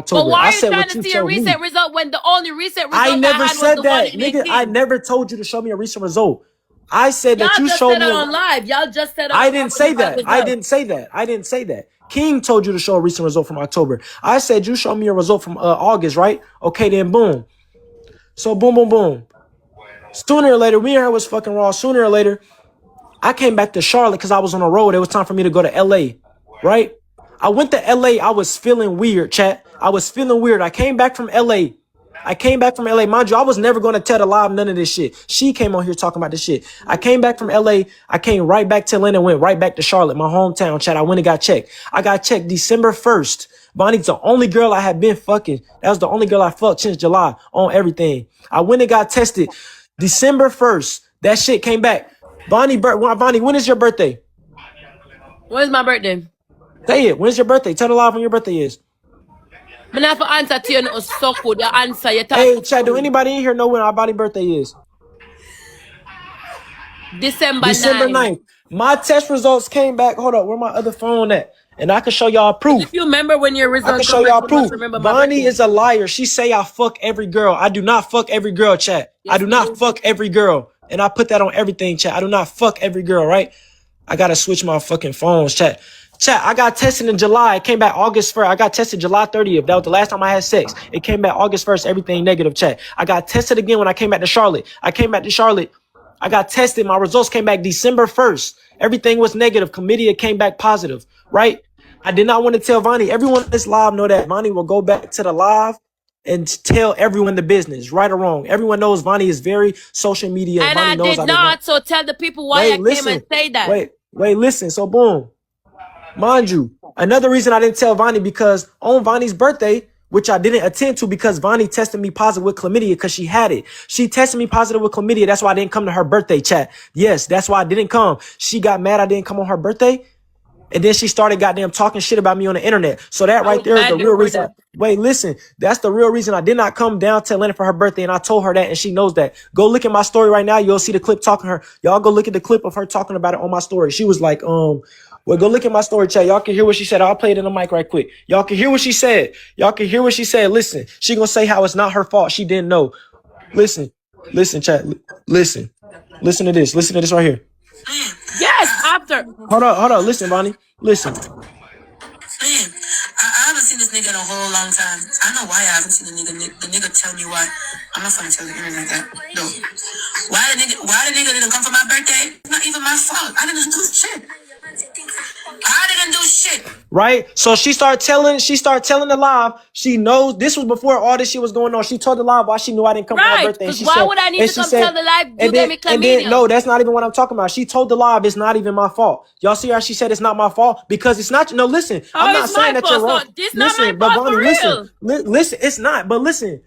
October. But why I are you said trying what to you see a showed me. recent result when the only recent result I never I had said was the one that, in the nigga. King? I never told you to show me a recent result. I said that Y'all you just showed said me it a... on live. Y'all just said it on I live didn't when say you got that. I results. didn't say that. I didn't say that. King told you to show a recent result from October. I said you show me a result from August, right? Okay, then boom. So boom, boom, boom. Sooner or later, me and her was fucking raw. Sooner or later, I came back to Charlotte because I was on the road. It was time for me to go to LA, right? I went to LA. I was feeling weird, chat. I was feeling weird. I came back from LA. Mind you, I was never going to tell the live none of this shit. She came on here talking about this shit. I came back from LA. I came right back to Atlanta and went right back to Charlotte, my hometown, chat. I went and got checked. I got checked December 1st. Bonnie's the only girl I had been fucking. That was the only girl I fucked since July on everything. I went and got tested December 1st. That shit came back. Bonnie, when is your birthday? When's my birthday? Say it. When's your birthday? Tell the live when your birthday is. I'm not for answer to you no so good. Your answer, you talk. Hey, chat, do anybody in here know when our body birthday is? December 9th. 9th. My test results came back. Hold up, where my other phone at? And I can show y'all proof. If you remember when your I can results show come back, y'all you proof. must remember my Bonnie birthday. is a liar. She say I fuck every girl. I do not fuck every girl, chat. Yes, I do not fuck every girl. And I put that on everything, chat. I do not fuck every girl, right? I gotta switch my fucking phones, chat. Chat, I got tested in July. It came back August 1st. I got tested July 30th. That was the last time I had sex. It came back August 1st. Everything negative, chat. I got tested again when I came back to Charlotte. I got tested. My results came back December 1st. Everything was negative. Chlamydia came back positive, right? I did not want to tell Vonnie. Everyone in this live know that Vonnie will go back to the live and tell everyone the business, right or wrong. Everyone knows Vonnie is very social media. And Vonnie I knows did not. So tell the people why I came and say that. Wait, listen. So boom. Mind you, another reason I didn't tell Vonnie because on Vonnie's birthday, which I didn't attend to because Vonnie tested me positive with chlamydia because she had it. She tested me positive with chlamydia. That's why I didn't come to her birthday, chat. Yes, that's why I didn't come. She got mad I didn't come on her birthday. And then she started goddamn talking shit about me on the internet. So that right there is the real reason. Wait, listen. That's the real reason I did not come down to Atlanta for her birthday. And I told her that and she knows that. Go look at my story right now. You'll see the clip talking to her. Y'all go look at the clip of her talking about it on my story. She was like, well, go look at my story, chat. Y'all can hear what she said. I'll play it in the mic right quick. Y'all can hear what she said. Listen, she gonna say how it's not her fault. She didn't know. Listen, chat. Listen to this. Listen to this right here. Yes, after. Hold on. Listen, Bonnie. Listen. Man, I haven't seen this nigga in a whole long time. I know why I haven't seen the nigga. The nigga tell me why. I'm not gonna tell the internet that. No. Why the nigga didn't come for my birthday? It's not even my fault. I didn't do shit. Right? So she started telling the live. She knows this was before all this shit was going on. She told the live why she knew I didn't come for her birthday. Because why would I need to come tell the live you gave me chlamydia? No, that's not even what I'm talking about. She told the live it's not even my fault. Y'all see how she said it's not my fault? Because it's not. No, listen. I'm not saying that you're wrong. This not my fault for real. Listen, it's not. But listen,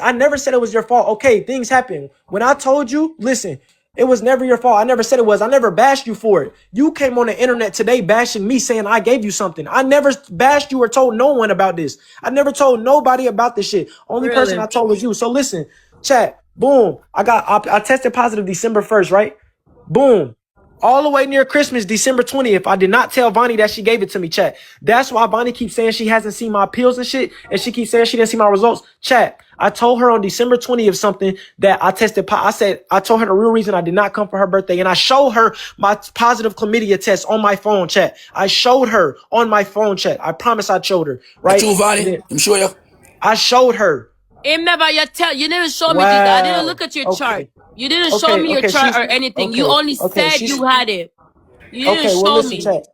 I never said it was your fault. Okay, things happen. When I told you, listen, it was never your fault. I never said it was. I never bashed you for it. You came on the internet today bashing me saying I gave you something. I never bashed you or told no one about this. I never told nobody about this shit. Only person I told was you. So listen, chat, boom. I tested positive December 1st, right? Boom. All the way near Christmas, December 20th, I did not tell Vonnie that she gave it to me, chat. That's why Vonnie keeps saying she hasn't seen my pills and shit, and she keeps saying she didn't see my results. Chat, I told her on December 20th something that I tested. I told her the real reason I did not come for her birthday, and I showed her my positive chlamydia test on my phone, chat. I showed her on my phone, chat. I promise I showed her, right? I'm sure you. I showed her. You didn't show me this. I didn't look at your chart. You didn't show me your chart or anything. You only said you had it. You didn't show me. Chat.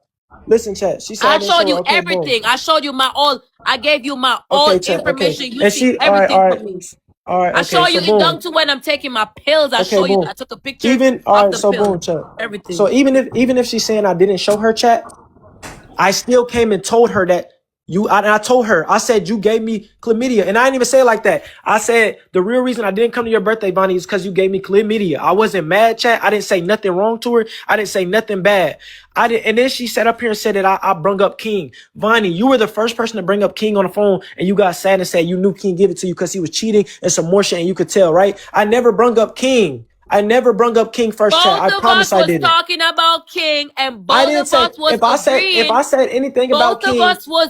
Listen, chat. She said I showed you everything. Boom. I showed you my all. I gave you my all information. You see everything from me. All right. I show you down to when I'm taking my pills. I show you. I took a picture. Of the pill. Boom, chat. Everything. So even if she's saying I didn't show her, chat, I still came and told her that. I told her, I said, you gave me chlamydia. And I didn't even say it like that. I said, the real reason I didn't come to your birthday, Bonnie, is because you gave me chlamydia. I wasn't mad, chat. I didn't say nothing wrong to her. I didn't say nothing bad. And then she sat up here and said that I brung up King. Bonnie, you were the first person to bring up King on the phone, and you got sad and said you knew King gave it to you because he was cheating and some more shit, and you could tell, right? I never brung up King. I never brung up King first chat. I promise I didn't. Both of us was talking about King, and both of us was agreeing. If I said anything about King, both of us was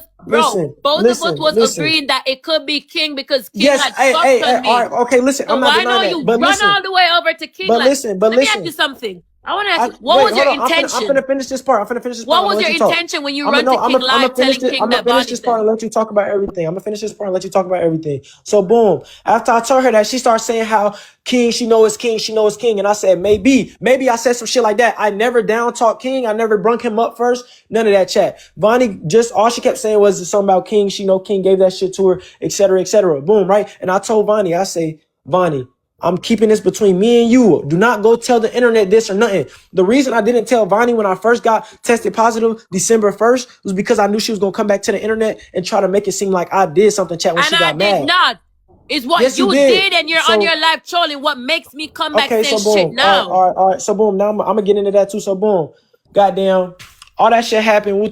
agreeing that it could be King because King had fucked on me. All right, okay, listen, so I'm not why denying don't you that, run all the way over to King? But listen, let me ask you something. I want to ask you, what was your intention? I'm finna finish this part. What was your intention when you run to King live telling King that Bonnie said? I'm gonna finish this part and let you talk about everything. I'm gonna finish this part and let you talk about everything. So boom, after I told her that, she started saying how King, she know it's King, and I said maybe I said some shit like that. I never down talk King. I never brung him up first. None of that chat. Bonnie just all she kept saying was something about King. She know King gave that shit to her, etc., etc. Boom, right? And I told Bonnie, I say, Bonnie, I'm keeping this between me and you. Do not go tell the internet this or nothing. The reason I didn't tell Vonnie when I first got tested positive December 1st was because I knew she was going to come back to the internet and try to make it seem like I did something, chat, when she got mad. And I did not. It's what yes, you did, and you're on your live trolling. What makes me come back saying shit now? All right. So boom, now I'm going to get into that too. So boom, goddamn. All that shit happened. Woo.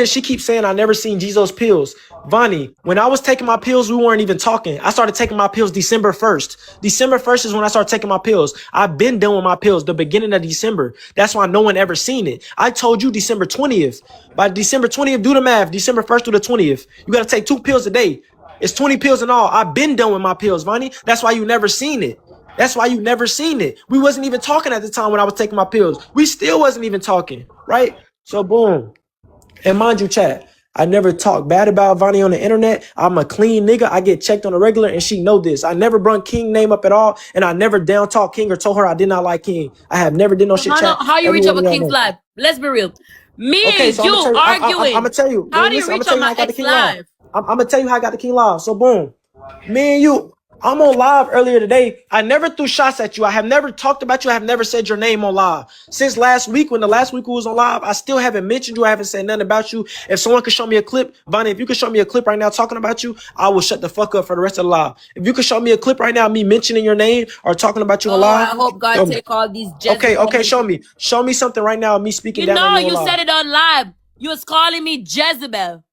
She keeps saying I never seen GEEZO's pills. Vonnie, when I was taking my pills, we weren't even talking. I started taking my pills December 1st. December 1st is when I started taking my pills. I've been done with my pills the beginning of December. That's why no one ever seen it. I told you December 20th. By December 20th, do the math. December 1st through the 20th. You got to take 2 pills a day. It's 20 pills in all. I've been done with my pills, Vonnie. That's why you never seen it. We wasn't even talking at the time when I was taking my pills. We still wasn't even talking, right? So boom. And mind you, chat, I never talk bad about Vonnie on the internet. I'm a clean nigga. I get checked on the regular, and she know this. I never brung King name up at all, and I never down talk King or told her I did not like King. I have never did no shit, chat. How you reach up with King's live? Let's be real. Me and you arguing. I'm gonna tell you. How do you reach up my ex live? I'm gonna tell you how I got the King live. So boom, me and you, I'm on live earlier today. I never threw shots at you. I have never talked about you. I have never said your name on live. Since last week, when the last week we was on live, I still haven't mentioned you. I haven't said nothing about you. If someone could show me a clip, Vonnie, if you could show me a clip right now talking about you, I will shut the fuck up for the rest of the live. If you could show me a clip right now, me mentioning your name or talking about you on live. I hope God take all these Jezebel. Okay, show me. Show me something right now, me speaking down on you. You said it on live. You was calling me Jezebel.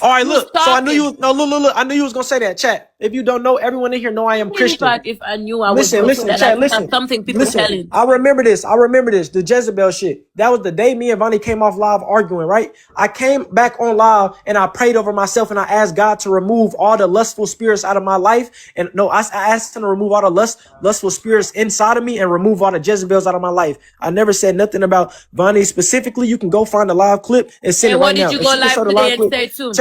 All right, look. So I knew you. No, look. I knew you was gonna say that, chat. If you don't know, everyone in here know I am Christian. If I knew I was listen, chat, listen. Something people telling. I remember this. The Jezebel shit. That was the day me and Vonnie came off live arguing, right? I came back on live and I prayed over myself and I asked God to remove all the lustful spirits out of my life. And no, I asked him to remove all the lustful spirits inside of me and remove all the Jezebels out of my life. I never said nothing about Vonnie specifically. You can go find the live clip and send it right now. What did you go live today and say too?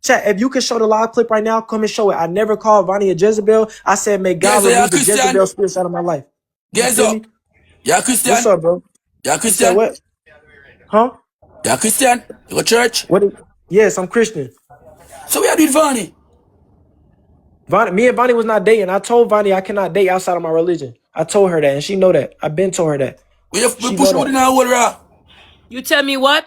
Chat, if you can show the live clip right now, come and show it. I never called Vonnie a Jezebel. I said, may God remove the Jezebel spirits out of my life. GEEZO. Yeah, Christian. What's up, bro? Yeah, Christian. What? Huh? Yeah, Christian. You go church? Yes, I'm Christian. So we are doing Vonnie. Me and Vonnie was not dating. I told Vonnie I cannot date outside of my religion. I told her that, and she know that. I've been told her that. We push out in our wall. You tell me what?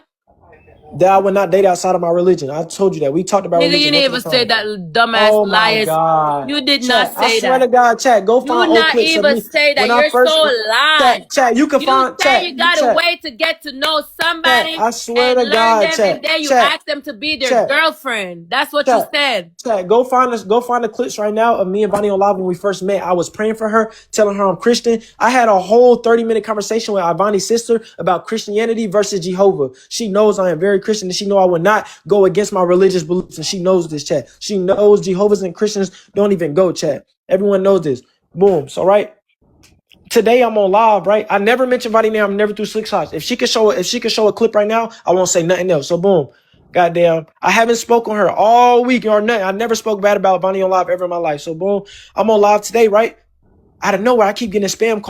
That I would not date outside of my religion. I told you that. We talked about religion. You didn't even say that dumbass liars. God. You did not say that. I swear to God, chat. Go find old clips. You not even say that. You're so lying. Chat, you can find. Chat, you gotta wait to get to know somebody. I swear to God, chat. And then you ask them to be their girlfriend. That's what you said. Chat, go find the clips right now of me and Vonnie on live when we first met. I was praying for her, telling her I'm Christian. I had a whole 30-minute conversation with Ivany's sister about Christianity versus Jehovah. She knows I am very Christian, and she know I would not go against my religious beliefs, and she knows this, chat. She knows Jehovah's and Christians don't even go, chat. Everyone knows this. Boom. So right today I'm on live, right? I never mentioned Vonnie name. I'm never through slick shots. If she could show a clip right now, I won't say nothing else. So boom. Goddamn. I haven't spoken on her all week or nothing. I never spoke bad about Vonnie on live ever in my life. So boom. I'm on live today, right? Out of nowhere, I keep getting a spam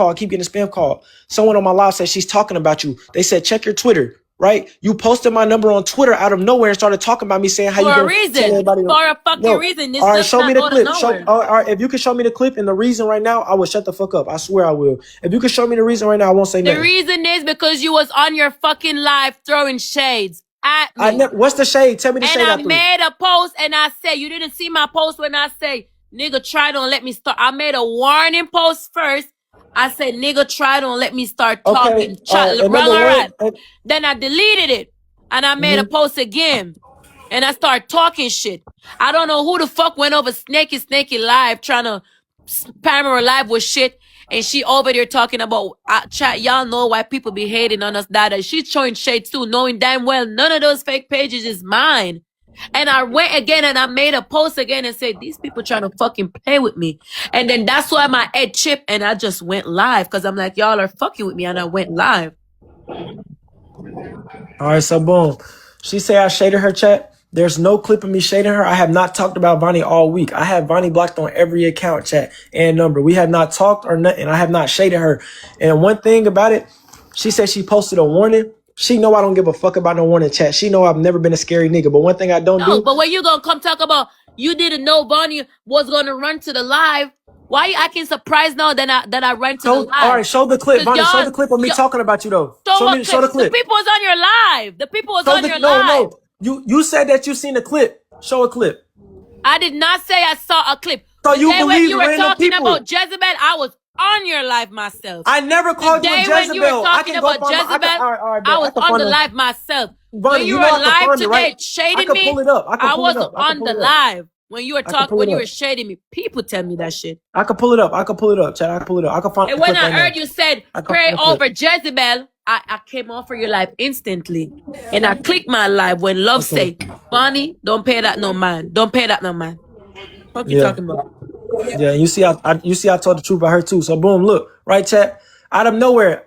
call. Someone on my live said she's talking about you. They said, check your Twitter. Right? You posted my number on Twitter out of nowhere and started talking about me, saying how you tell everybody. For a fucking reason. All right, show me the clip. All right, if you can show me the clip and the reason right now, I will shut the fuck up. I swear I will. If you can show me the reason right now, I won't say nothing. The reason is because you was on your fucking live throwing shades at me. What's the shade? Tell me the shade. And I made a post and I said, you didn't see my post when I say, nigga, try don't let me start. I made a warning post first. I said, nigga, try don't let me start talking. Then I deleted it. And I made a post again. And I start talking shit. I don't know who the fuck went over Snaky Live trying to spam her live with shit. and she over there talking about chat. Y'all know why people be hating on us. That she's showing shade too, knowing damn well none of those fake pages is mine. And I went again and I made a post again and said, these people trying to fucking play with me. And then that's why my head chipped and I just went live because I'm like, y'all are fucking with me, and I went live. All right, so boom. She say I shaded her, chat. There's no clip of me shading her. I have not talked about Vonnie all week. I have Vonnie blocked on every account, chat, and number. We have not talked or nothing. I have not shaded her. And one thing about it, she said she posted a warning. She know I don't give a fuck about no warning, chat. She know I've never been a scary nigga. But one thing I don't do. But when you gonna come talk about you didn't know Vonnie was gonna run to the live, why you acting surprised now that I ran to the live? All right, show the clip, Vonnie. Show the clip of me talking about you though. Show the clip. The people was on your live. The people was on your live. No. You said that you seen the clip. Show a clip. I did not say I saw a clip. So you believe when you were talking people about Jezebel, I was on your live myself. I never called you a Jezebel. When you were talking about Jezebel, I was on the live myself. Vonnie, when you were live today shading me, I was on the live. When you were talking, when you were shading me, people tell me that shit. I can pull it up. Chat. I can pull it up. I can find. And when I heard you said pray over Jezebel, I came off for your live instantly, and I clicked my live when Love say, Vonnie, don't pay that no man. Don't pay that no man. What you talking about? Yeah, you see, I told the truth about her too. So boom, look, right, chat. Out of nowhere,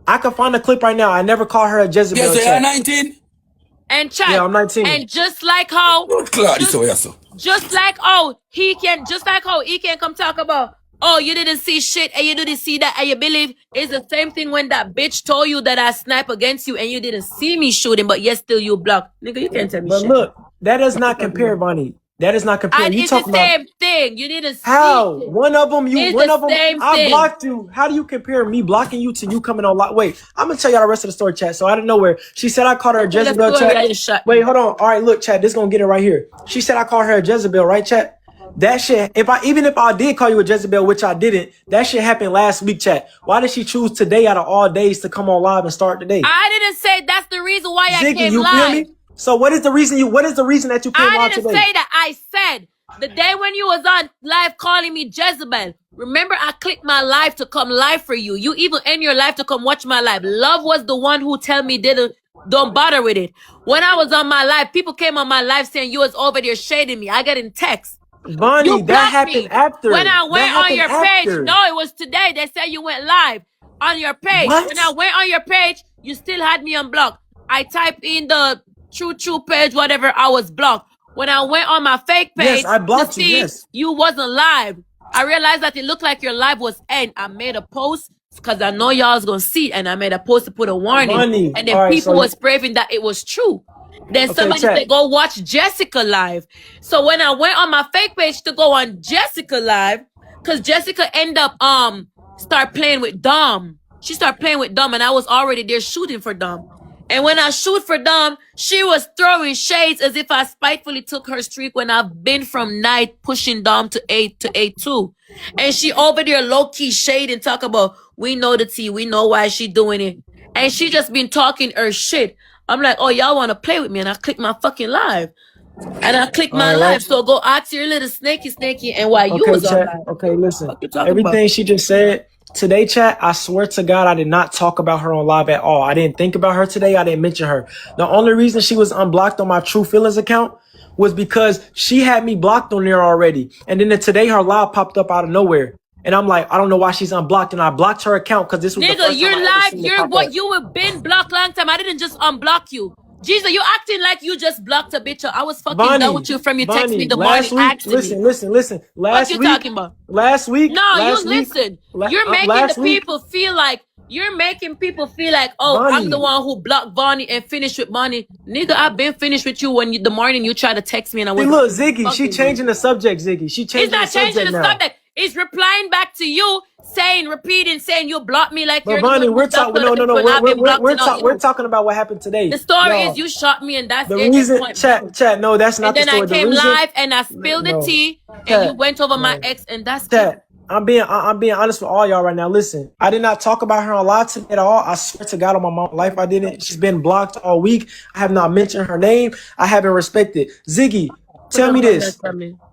I can find a clip right now. I never call her a Jezebel. Yes, you're 19. And chat. Yeah, I'm 19. And just like how, he can come talk about, oh, you didn't see shit and you didn't see that and you believe. It's the same thing when that bitch told you that I snipe against you and you didn't see me shooting, but yet still you blocked. Nigga, you can't tell me shit. But look, that does not compare, Vonnie. That is not compared. And you it's the same thing. You didn't see. How? One of them, I thing. blocked you. How do you compare me blocking you to you coming on live? Wait, I'm gonna tell y'all the rest of the story, chat. So out of nowhere, she said I called her a Jezebel, chat. Wait, hold on. All right, look, chat. This gonna get it right here. She said I called her a Jezebel, right, chat? That shit. Even if I did call you a Jezebel, which I didn't, that shit happened last week, chat. Why did she choose today out of all days to come on live and start today? I didn't say that's the reason why I came you live. Feel me? So what is the reason that you came live today? I didn't say that. I said the day when you was on live calling me Jezebel. Remember, I clicked my live to come live for you. You even end your live to come watch my live. Love was the one who tell me don't bother with it. When I was on my live, people came on my live saying you was over there shading me. I got in text. Vonnie, that happened after. When I went on your page, no, it was today. They said you went live on your page. What? When I went on your page, you still had me unblocked. I typed in the true page, whatever, I was blocked. When I went on my fake page, yes, I blocked you. Yes, you wasn't live. I realized that it looked like your live was end. I made a post because I know y'all was gonna see it, and I made a post to put a warning. Vonnie, and then people was braving that it was true. Then somebody said, go watch Jessica live. So when I went on my fake page to go on Jessica live, because Jessica ended up start playing with Dom. She started playing with Dom, and I was already there shooting for Dom. And when I shoot for Dom, she was throwing shades as if I spitefully took her streak when I've been from night pushing Dom to 8 to 8-2. And she over there low-key shade and talk about, we know the tea, we know why she doing it. And she just been talking her shit. I'm like, oh, y'all want to play with me? And I click my fucking live. And I click my live. So go ask your little snaky and why you was on live. Okay, listen. Everything she just said today, chat, I swear to God, I did not talk about her on live at all. I didn't think about her today. I didn't mention her. The only reason she was unblocked on my True Feelings account was because she had me blocked on there already. And then today her live popped up out of nowhere. And I'm like, I don't know why she's unblocked. And I blocked her account because this was the first you're time live. You have been blocked long time. I didn't just unblock you. GEEZO, you acting like you just blocked a bitch. I was fucking done with you from you text me the morning asking me. Listen. What you talking about? Last week? Listen. You're making people feel like, oh, I'm the one who blocked Vonnie and finished with Vonnie. Nigga, I've been finished with you when the morning you tried to text me and I was look, Ziggy, she changing the subject, Ziggy. She changing the subject. It's not changing the subject. It's replying back to you, repeating, saying you blocked me like you're Vonnie, we're talking. No. We're talking about what happened today. The story is you shot me, and that's the reason. Chat. No, that's not the story. And then I came live and I spilled the tea, and you went over my ex, and that's it. I'm being honest with all y'all right now. Listen, I did not talk about her on live today at all. I swear to God on my mom's life, I didn't. She's been blocked all week. I have not mentioned her name. I haven't respected. Ziggy, tell me this.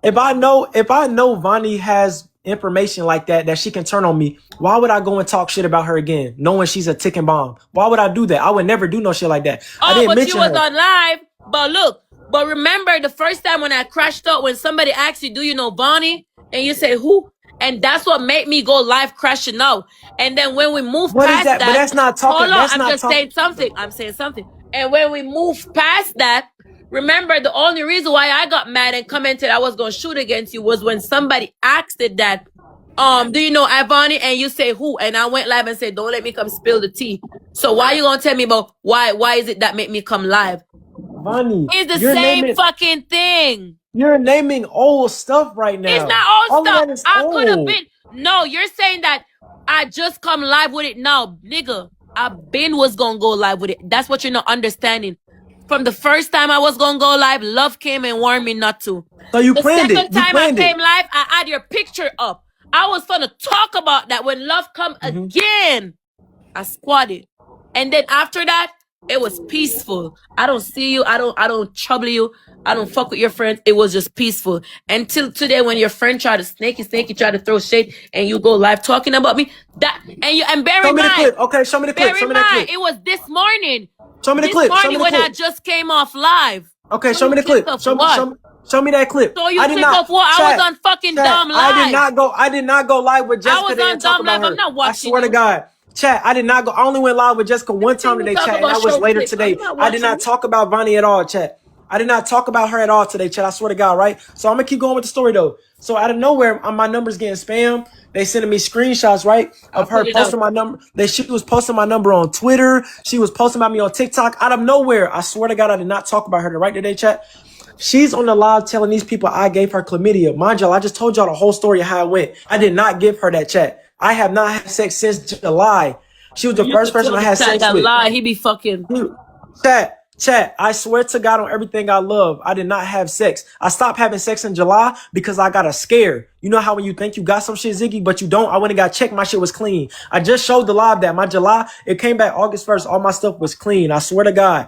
If I know Vonnie has information like that she can turn on me, why would I go and talk shit about her again, knowing she's a ticking bomb? Why would I do that? I would never do no shit like that. I didn't mention her. But you was on live. But look, but remember the first time when I crashed out, when somebody asked you, do you know Bonnie? And you say, who? And that's what made me go live crashing out. And then when we move past that, but that's not talking. Hold on, I'm just saying something. I'm saying something. And when we move past that, remember the only reason why I got mad and commented I was gonna shoot against you was when somebody asked it that, do you know IVANY? And you say who? And I went live and said, don't let me come spill the tea. So why you gonna tell me about why is it that make me come live? Bonnie, it's the same fucking thing. You're naming old stuff right now. It's not old stuff. I could have been. No, you're saying that I just come live with it now. Nigga, I been was gonna go live with it. That's what you're not understanding. From the first time I was gonna go live, love came and warned me not to. So you planned it. The second time I came live, I had your picture up. I was gonna talk about that when love come again. I squatted. And then after that, it was peaceful. I don't see you. I don't trouble you. I don't fuck with your friends. It was just peaceful. Until today when your friend tried to snaky try to throw shade and you go live talking about me. And bear in mind. Show me the clip. Okay, show me the clip. Show me that clip. It was this morning. Show me the clip. This morning when I just came off live. Okay, show me the clip. Show me that clip. So you think of what? I was on fucking dumb live. I did not go live with Jessica. I was on dumb live. I'm not watching. I swear to God. Chat, I did not go. I only went live with Jessica one time today, chat, and that was later today. I did not talk about Vonnie at all, chat. I did not talk about her at all today, chat. I swear to God, right? So I'm gonna keep going with the story though. So out of nowhere, my number's getting spammed. They sending me screenshots, right, of her posting my number. She was posting my number on Twitter. She was posting about me on TikTok. Out of nowhere, I swear to God, I did not talk about her right today, chat. She's on the live telling these people I gave her chlamydia. Mind y'all, I just told y'all the whole story of how it went. I did not give her that, chat. I have not had sex since July. She was the first person I had sex with. Lie. He be fucking. Chat, I swear to God on everything I love, I did not have sex. I stopped having sex in July because I got a scare. You know how when you think you got some shit, Ziggy, but you don't? I went and got checked. My shit was clean. I just showed the live that my July, it came back August 1st. All my stuff was clean. I swear to God.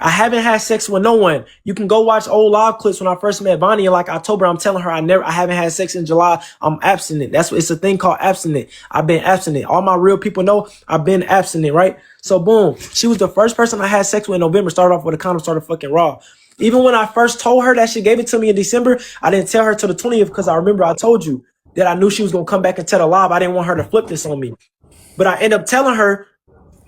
I haven't had sex with no one. You can go watch old live clips when I first met Vonnie in like October. I'm telling her I haven't had sex in July. I'm abstinent. It's a thing called abstinent. I've been abstinent. All my real people know I've been abstinent, right? So boom, she was the first person I had sex with in November. Started off with a condom, started fucking raw. Even when I first told her that she gave it to me in December, I didn't tell her till the 20th because I remember I told you that I knew she was going to come back and tell the live. I didn't want her to flip this on me. But I ended up telling her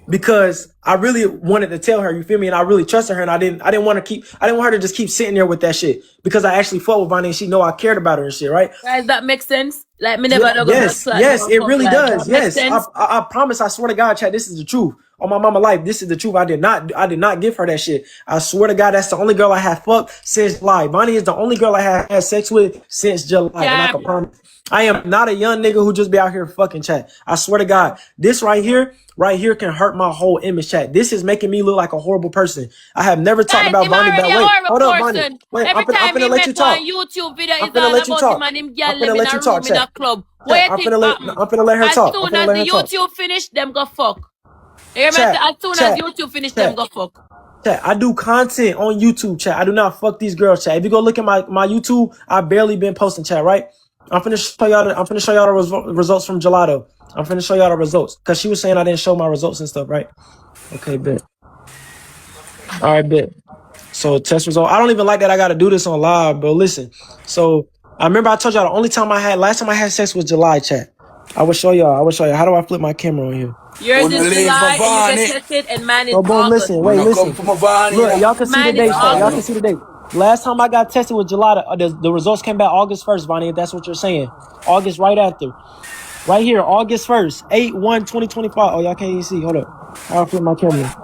because I really wanted to tell her, you feel me? And I really trusted her, and I didn't want her to just keep sitting there with that shit because I actually fought with Vonnie and she know I cared about her and shit, right? Guys, that makes sense. Like me never Yes, it really does. Yes, I promise. I swear to God, chat, this is the truth. On my mama life, this is the truth. I did not give her that shit. I swear to God, that's the only girl I have fucked since July. Vonnie is the only girl I have had sex with since July. Yeah. And I can promise. I am not a young nigga who just be out here fucking, chat. I swear to God, this right here can hurt my whole image, chat. This is making me look like a horrible person. I have never talked about Vonnie that way. Hold up, Vonnie. Wait, I'm finna let you talk. YouTube video I'm finna let you talk. I'm finna let you talk, chat. I'm finna let her talk. As soon as the YouTube finish, them go fuck. As soon as YouTube finish, them go fuck. Chat, I do content on YouTube, chat. I do not fuck these girls, chat. If you go look at my YouTube, I barely been posting, chat, right? I'm finna show y'all the results from July though. I'm finna show y'all the results. Cause she was saying I didn't show my results and stuff, right? Okay, bet. Alright, bet. So test result. I don't even like that I gotta do this on live, bro. Listen. So I remember I told y'all the last time I had sex was July, chat. I will show y'all. How do I flip my camera on here? Yours is July and you get tested and mine is August. Listen. Look, y'all can see the date, chat. Y'all can see the date. Last time I got tested with July, the results came back August 1st, Vonnie, if that's what you're saying. August right after. Right here, August 1st, 8/1/2025. Oh, y'all can't even see. Hold up. I'll flip my camera.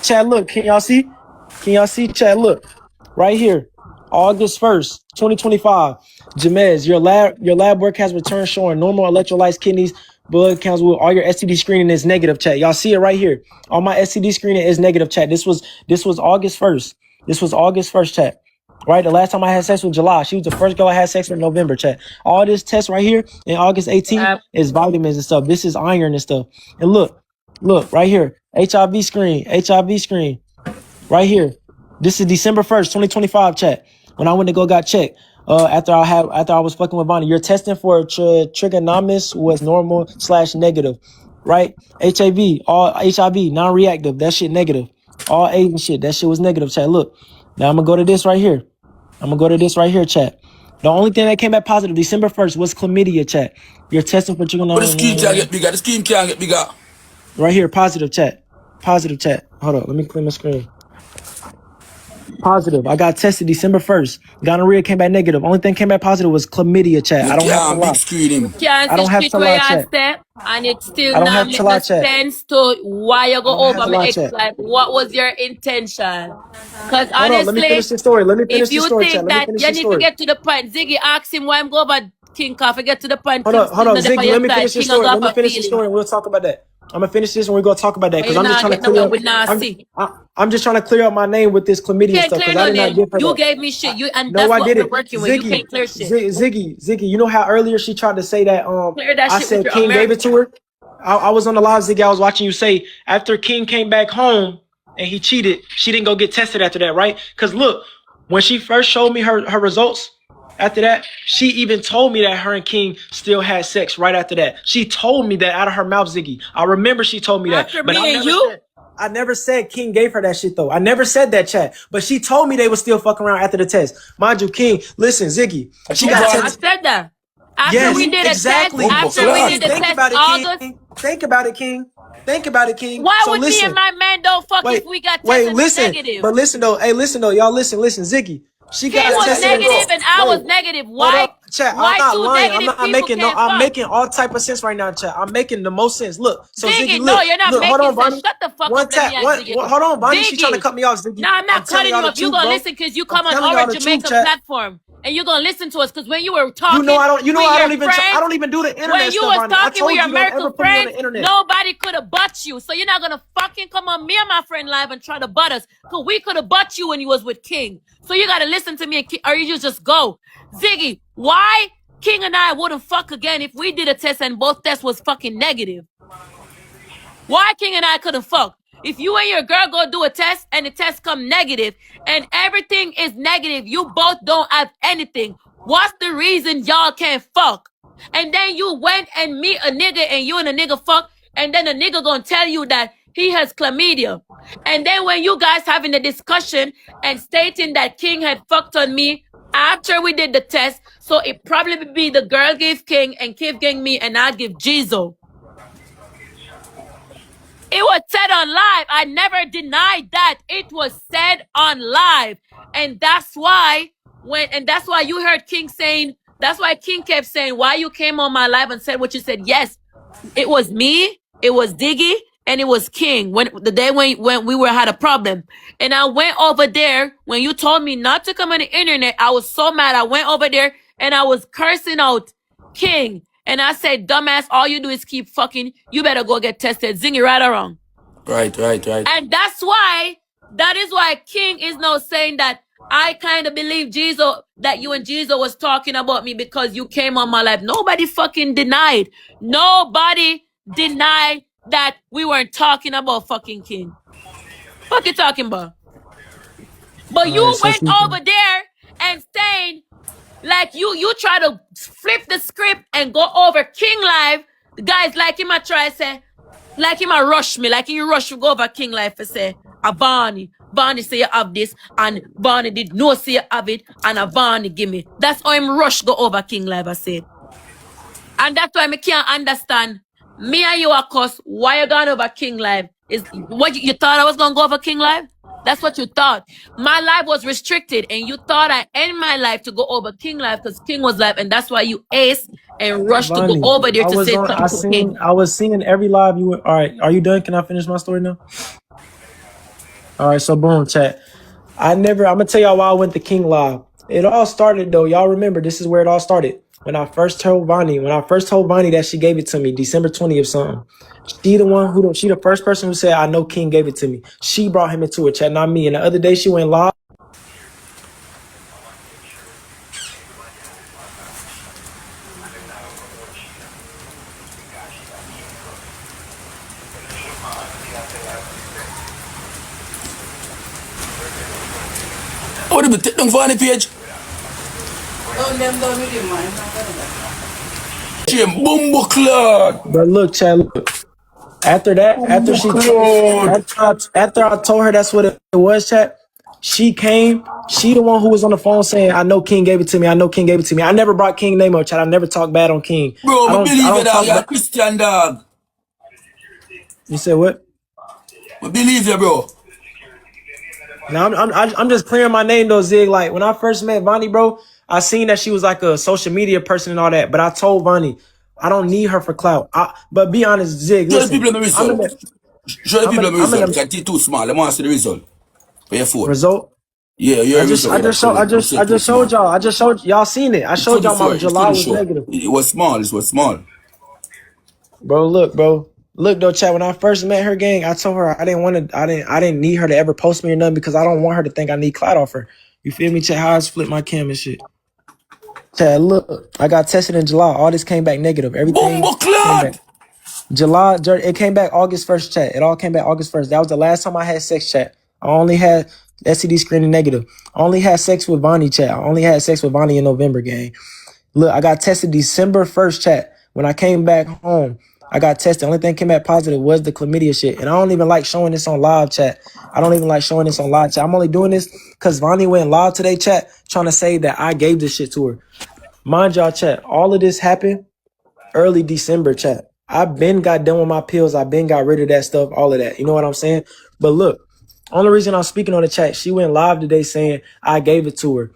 Chat, look. Can y'all see? Chat, look. Right here, August 1st, 2025. Jamez, your lab work has returned showing normal electrolytes, kidneys, blood counts with all your STD screening is negative, chat. Y'all see it right here. All my STD screening is negative, chat. This was August 1st. This was August 1st, chat. Right? The last time I had sex with July. She was the first girl I had sex with in November, chat. All this test right here in August 18th is vitamins and stuff. This is iron and stuff. And look, right here. HIV screen. Right here. This is December 1st, 2025, chat. When I went to go got checked. After I was fucking with Vonnie. Your testing for trigonometry was normal / negative, right? HIV, all HIV, non-reactive. That shit negative. All AIDS and shit. That shit was negative, chat. Look, now I'm gonna go to this right here. Chat. The only thing that came back positive December 1st was chlamydia, chat. You're testing for trigonometry. But the scheme can't get bigger. The scheme can't get bigger. Right here, positive, chat. Positive, chat. Hold on, let me clear my screen. Positive. I got tested December 1st. Gonorrhea came back negative. Only thing came back positive was chlamydia, chat. I don't have to lie. Big screen him. I don't have to lie, chat. And it still not make sense to why you go over my ex-life. What was your intention? Because honestly, let me finish the story. If you think that you need to get to the point, Ziggy, ask him why I'm going over King Coffee, get to the point. Hold on, Ziggy, let me finish the story. Let me finish the story and we'll talk about that. I'm gonna finish this and we're gonna talk about that because I'm just trying to clear up. I'm just trying to clear up my name with this chlamydia stuff because I did not give her You that. gave me shit. That's what we're working with. You can't clear shit. Ziggy, you know how earlier she tried to say that I shit said King gave it to her? I was on the live, Ziggy. I was watching you say after King came back home and he cheated, she didn't go get tested after that, right? Because look, when she first showed me her results, after that, she even told me that her and King still had sex right after that. She told me that out of her mouth, Ziggy. I remember she told me that. After me and you? I never said King gave her that shit, though. I never said that, chat. But she told me they would still fuck around after the test. Mind you, King, listen, Ziggy. She got tested. I said that. After we did a test, after we did the test, August. Think about it, King. Think about it, King. Why would me and my man don't fuck if we got tested negative? But listen, though. Hey, listen, though. Y'all listen, Ziggy. She got was negative and I was negative. Why? Chat, I'm not lying. I'm making all type of sense right now, chat. I'm making the most sense. Look, so Ziggy, no, you're not making hold on, sense. Shut the fuck up. Hold on, Bonnie. She trying to cut me off, Ziggy. No, I'm not cutting you off. You gonna listen because you come on our Jamaica platform. And you're gonna listen to us because when you were talking, I don't even do the internet when you stuff. was talking with your American friend, nobody could have butt you. So you're not gonna fucking come on me and my friend live and try to butt us. Cause we could have butt you when you was with King. So you gotta listen to me, or you just go, Ziggy. Why King and I wouldn't fuck again if we did a test and both tests was fucking negative? Why King and I couldn't fuck? If you and your girl go do a test and the test come negative and everything is negative, you both don't have anything. What's the reason y'all can't fuck? And then you went and meet a nigga and you and a nigga fuck and then a nigga gonna tell you that he has chlamydia. And then when you guys having a discussion and stating that King had fucked on me after we did the test, so it probably be the girl gave King and King gave me and I give GEEZO. It was said on live. I never denied that. It was said on live. And that's why you heard King saying, that's why King kept saying, why you came on my live and said what you said. Yes, it was me, it was Diggy, and it was King the day when we had a problem. And I went over there when you told me not to come on the internet. I was so mad. I went over there and I was cursing out King. And I said, dumbass, all you do is keep fucking. You better go get tested. Zingy, right or wrong? Right. And that is why King is now saying that I kind of believe GEEZO, that you and GEEZO was talking about me because you came on my life. Nobody fucking denied. Nobody denied that we weren't talking about fucking King. Fuck you talking about? But you went over there and saying, like you try to flip the script and go over King live. The guys like him, I try to say, like him, I rush me, like you rush to go over King live and say, Barney say you have this, and Barney did no say you have it, and a Barney give me. That's how him rush go over King live, I said. And that's why I can't understand. Me and you are cuss, why you gone over King live? Is what you thought I was gonna go over King live? That's what you thought. My life was restricted, and you thought I end my life to go over King live because King was live, and that's why you aced and rushed to go over there to say something to King. I was seeing every live you were. All right, are you done? Can I finish my story now? All right, so boom, chat. I'm gonna tell y'all why I went to King live. It all started though. Y'all remember this is where it all started. When I first told Vonnie that she gave it to me, December 20th something. She the first person who said, I know King gave it to me. She brought him into it, chat, not me. And the other day she went live. What did we take down for on the page? Jim Bumbo Clad. But look, Chad, look. After that, after I told her that's what it was, Chad, she came. She the one who was on the phone saying, "I know King gave it to me. I know King gave it to me." I never brought King name up, Chad. I never talked bad on King. Bro, I believe you, dog. You're a About... Christian, dog. You said what? I believe you, bro. Now I'm just clearing my name though, Zig. Like when I first met Vonnie, bro, I seen that she was like a social media person and all that. But I told Vonnie, I don't need her for clout. But be honest, Zig. Show the people the result. Show the people the result. Because it's too small. I want to see the result. For your phone. Result? Yeah, yeah. I just showed y'all. I just showed y'all seen it. I showed y'all my July was negative. It was small. It was small. Bro, look, bro. Look though, Chad, when I first met her, gang, I told her I didn't need her to ever post me or nothing because I don't want her to think I need clout off her. You feel me, Chad? How I split my cam and shit. Chad, look, I got tested in July. All this came back negative. Everything came back. July, it came back August 1st, Chat. It all came back August 1st. That was the last time I had sex, Chat. I only had STD screening negative. I only had sex with Vonnie, Chat. I only had sex with Vonnie in November, gang. Look, I got tested December 1st, Chat. When I came back home, I got tested. The only thing came back positive was the chlamydia shit. And I don't even like showing this on live, Chat. I don't even like showing this on live, Chat. I'm only doing this because Vonnie went live today, Chat, trying to say that I gave this shit to her. Mind y'all, Chat, all of this happened early December, Chat. I've been got done with my pills. I've been got rid of that stuff, all of that. You know what I'm saying? But look, only reason I'm speaking on the chat, she went live today saying I gave it to her.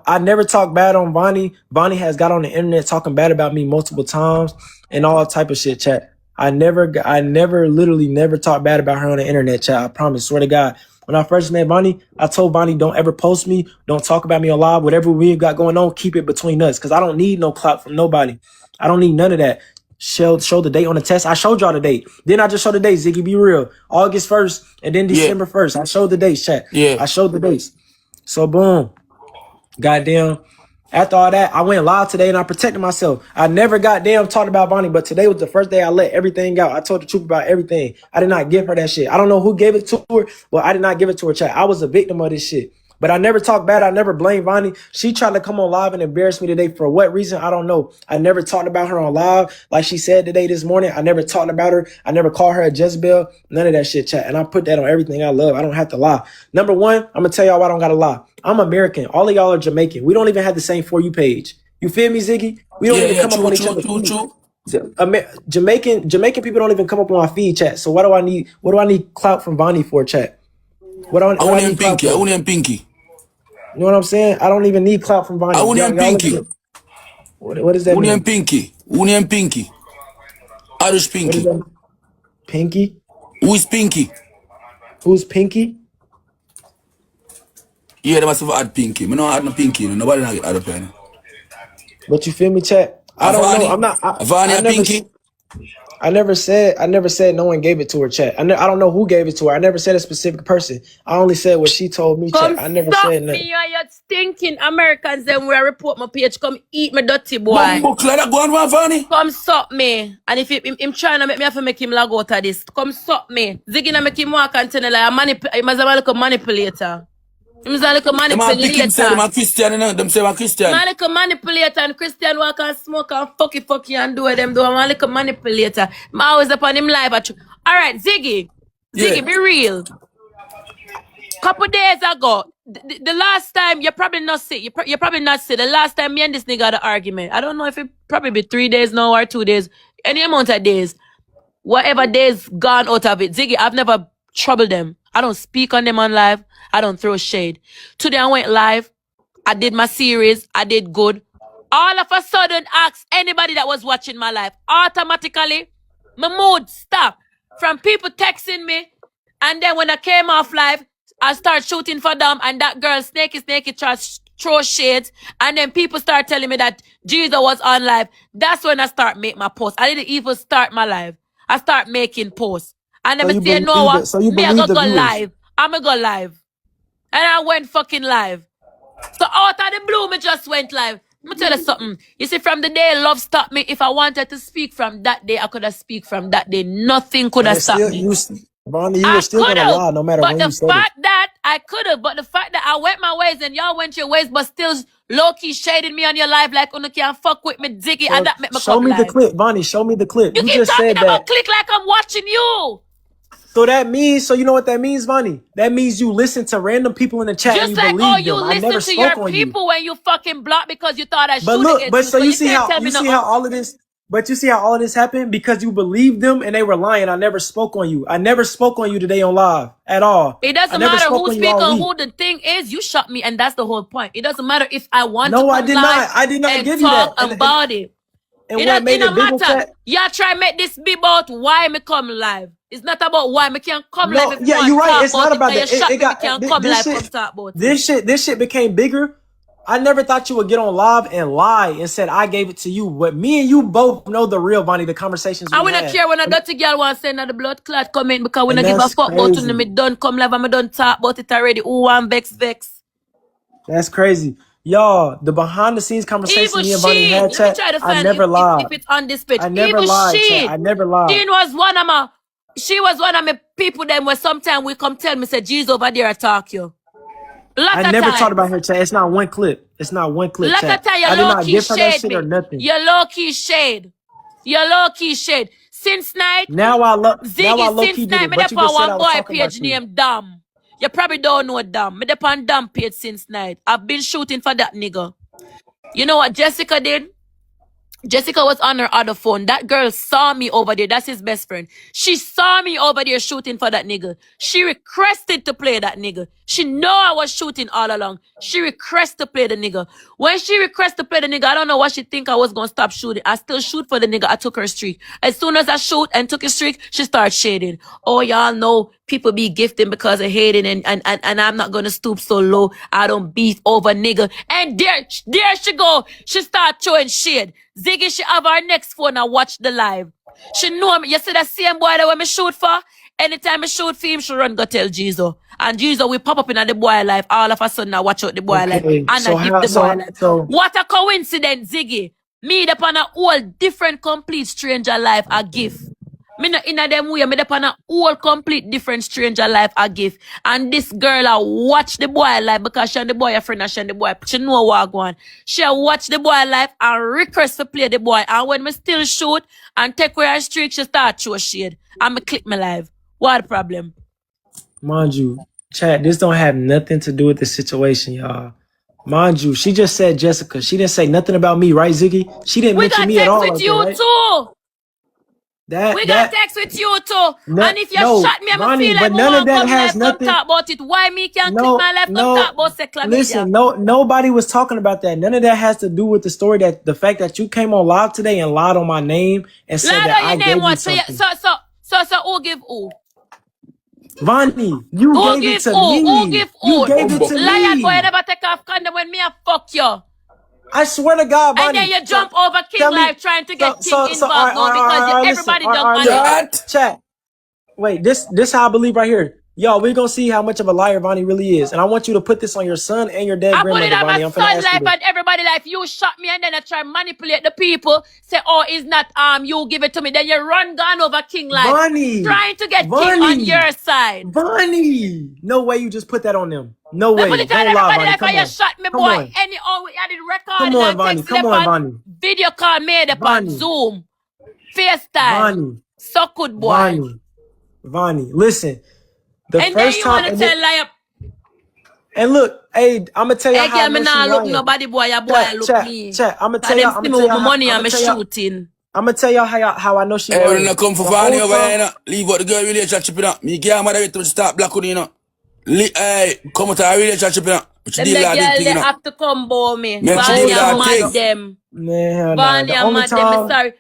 I never talked bad on Vonnie. Vonnie has got on the internet talking bad about me multiple times and all type of shit, Chat. I literally never talked bad about her on the internet, Chat. I promise, swear to God. When I first met Vonnie, I told Vonnie, don't ever post me. Don't talk about me on live. Whatever we've got going on, keep it between us. Because I don't need no clout from nobody. I don't need none of that. Show the date on the test. I showed y'all the date. Then I just showed the date, Ziggy, be real. August 1st and then December 1st. I showed the dates, Chat. Yeah. I showed the dates. So boom. Goddamn. After all that, I went live today and I protected myself. I never goddamn talked about Vonnie, but today was the first day I let everything out. I told the truth about everything. I did not give her that shit. I don't know who gave it to her, but I did not give it to her, Chat. I was a victim of this shit. But I never talked bad. I never blamed Vonnie. She tried to come on live and embarrass me today. For what reason? I don't know. I never talked about her on live. Like she said today, this morning, I never talked about her. I never called her a Jezebel. None of that shit, Chat. And I put that on everything I love. I don't have to lie. Number one, I'm going to tell y'all why I don't got to lie. I'm American. All of y'all are Jamaican. We don't even have the same For You page. You feel me, Ziggy? We don't even come up on each other. Jamaican people don't even come up on my feed, Chat. So what do I need clout from Vonnie for, Chat? I need Pinky. I need Pinky. You know what I'm saying? I don't even need clout from Vonnie. I need Pinky. What does that mean? Pinky. Who Pinky? Irish Pinky. Pinky? Who is Pinky? Who's Pinky? Yeah, they must have had Pinky. I don't have no Pinky. Nobody not get out of pen. But you feel me, Chat? I don't know. I'm not. I never said no one gave it to her, Chat. I don't know who gave it to her. I never said a specific person. I only said what she told me, Chat. I never said nothing. Me and your stinking Americans then will report my page. Come eat me dirty boy. Come suck me. And if him trying to make me have to make him log out of this, come suck me. Ziggy na make him walk and tell like he must have a manipulator. He's a little manipulator. Them Christian, them say I'm Christian. I'm a little manipulator and Christian walk and smoke and fucky and do what them do. I'm a little manipulator. I'm always upon him live. Alright, Ziggy. Ziggy, be real. Couple days ago, the last time, you probably not see. You probably not see. The last time me and this nigga had an argument. I don't know if it probably be 3 days now or 2 days. Any amount of days. Whatever days gone out of it. Ziggy, I've never troubled them. I don't speak on them on live. I don't throw shade. Today I went live. I did my series. I did good. All of a sudden, ask anybody that was watching my live. Automatically, my mood stopped. From people texting me. And then when I came off live, I start shooting for them. And that girl, snaky, try to throw shades. And then people start telling me that GEEZO was on live. That's when I start make my post. I didn't even start my live. I start making posts. I never say no what. Me, I go live. I'ma go live. And I went fucking live. So out of the blue, me just went live. Let me tell you something. You see, from the day love stopped me, if I wanted to speak from that day, I could have speak from that day. Nothing could have stopped me. Bonnie, you were still gonna lie no matter when you said it. But the fact that I could have, but the fact that I went my ways and y'all went your ways, but still low-key shading me on your live like you can't fuck with me, Ziggy, and that make me show come me live. the clip, Vonnie. Show me the clip. You keep talking about click like I'm watching you. So that means, so you know what that means, Vonnie? That means you listen to random people in the chat Just and you like, believe you them. I listen never to your spoke on you. people when you fucking block because you thought I shoot But look, against but you. so you see can't how tell me all of this. But you see how all of this happened because you believed them and they were lying. I never spoke on you. I never spoke on you today on live at all. It doesn't matter who speaks or who. The thing is, you shot me, and that's the whole point. It doesn't matter if I want to come live. I did not give you talk that. about it. And what made it bigger? Y'all try make this be about why me come live. It's not about why me can't come live. If yeah, you're right. It's not about that. It can't come live. Come talk about this shit became bigger. I never thought you would get on live and lie and said I gave it to you. But me and you both know the real, Vonnie, the conversations we had. I wouldn't care when a dirty girl wants to send her the blood clot comment because we don't give a fuck about it. Me done come live and me done talk about it already. Who want vex? That's crazy. Y'all, the behind the scenes conversation me and Vonnie had, chat, I never lied. If it's on this page. I never lied, chat. I never lied. She was one of my people then where sometimes we come tell me, say, GEEZO over there attack you. I never talked about her, chat. It's not one clip. It's not one clip, chat. I did not give her that shit or nothing. You're low-key shade. You're low-key shade. Since night, now I low-key did it, me but you just said I was boy talking about page named Dam. You probably don't know Dam. Me dep on Dam page since night. I've been shooting for that nigga. You know what Jessica did? Jessica was on her other phone. That girl saw me over there. That's his best friend. She saw me over there shooting for that nigga. She requested to play that nigga. She know I was shooting all along. She requested to play the nigga. When she requested to play the nigga, I don't know what she think I was going to stop shooting. I still shoot for the nigga. I took her streak. As soon as I shoot and took a streak, she started shading. Oh, y'all know people be gifting because of hating and I'm not going to stoop so low. I don't beef over nigga. And there she go. She start throwing shade. Ziggy, she have her next phone and watch the live. She know me. You see that same boy that when me shoot for? Anytime I shoot for him, she run go tell GEEZO. And GEEZO will pop up in the boy life. All of a sudden I watch out the boy life. And I give the boy life. What a coincidence, Ziggy. Me upon a whole different complete stranger life a gift. Me not in a them way. Me upon a whole complete different stranger life a gift. And this girl I watch the boy life because she and the boy a friend and she and the boy. She know what go on. She watch the boy life and request to play the boy. And when me still shoot and take away her streak, she start show shade. And me click my live. What the problem? Mind you, chat, this don't have nothing to do with the situation, y'all. Mind you, she just said Jessica. She didn't say nothing about me, right, Ziggy? She didn't mention me at all. We got text with you right? too. We got text with you too. And if you shot me, I'm feel like none of that has nothing. Talk about it. Why me can't click my life? Talk about secular media. Listen, nobody was talking about that. None of that has to do with the story that the fact that you came on live today and lied on my name and said that I gave you something. So who give who? Vonnie, you gave it to me. Who give who? You gave it to me. Lion boy never take off condom when me a fuck you. I swear to God, Vonnie. And then you jump over King Life trying to get King involved because everybody done on it. Chat. Wait, this how I believe right here. Y'all, we're gonna see how much of a liar Vonnie really is. And I want you to put this on your son and your dead grandmother, Vonnie. I put it on my son's life and everybody's life. You shot me and then I try to manipulate the people. Say, oh, it's not you give it to me. Then you run gone over King Life. Vonnie, trying to get King on your side. Vonnie. No way you just put that on them. No way. Put it on everybody life and you shot me, boy. I did record. Come on, Vonnie. Come on, Vonnie. Video call made up on Zoom. FaceTime. Vonnie. So good, boy. Vonnie, listen. And then you want to tell lie. And look, hey, I'm gonna tell you how I not look nobody, boy. Your boy look me. I'm gonna tell you. I'm gonna money I'm shooting. I'm gonna tell you how I know she. Hey, when I come for Vonnie over here, leave out the girl relationship, you know. Me can't moderate to start black with you, know. Hey, come out our relationship, you know. They have to come bow me. Vonnie and mad them. Vonnie and mad them. Sorry.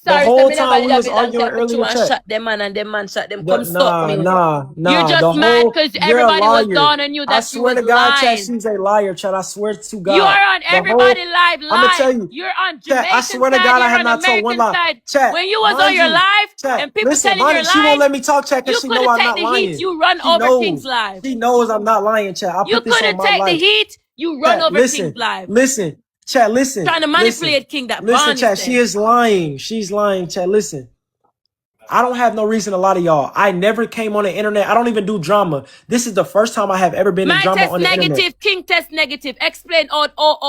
The whole time we was arguing earlier, shot them man and them man shot them. Come stop me. Nah. You're just mad because everybody was down on you that you was lying. I swear to God, Chad, she's a liar, Chad. I swear to God. You are on everybody live. I'm gonna tell you. You're on Jamaican I swear to God, I have not told one lie. Chad, when you was on your live and people telling your lies, she won't let me talk, Chad, because she know I'm not lying. You run over King's live. She knows I'm not lying, Chad. You couldn't take the heat. You run over King's live. Listen. Chad, listen. Trying to manipulate King that listen, Chad, she is lying. She's lying, Chad. Listen. I don't have no reason to lie to y'all. I never came on the internet. I don't even do drama. This is the first time I have ever been in drama on the internet. My test negative, King test negative. Explain all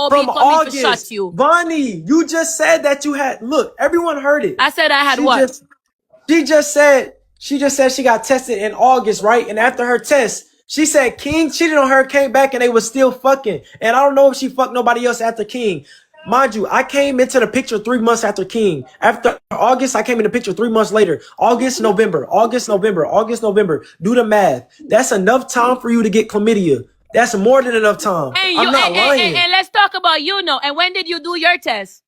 From me coming August, to shot you. Vonnie, you just said that you had, look, everyone heard it. I said I had what? She just said she got tested in August, right? And after her test, she said King cheated on her, came back, and they was still fucking. And I don't know if she fucked nobody else after King. Mind you, I came into the picture 3 months after King. After August, I came in the picture 3 months later. August, November. Do the math. That's enough time for you to get chlamydia. That's more than enough time. I'm not lying. And let's talk about you now. And when did you do your test?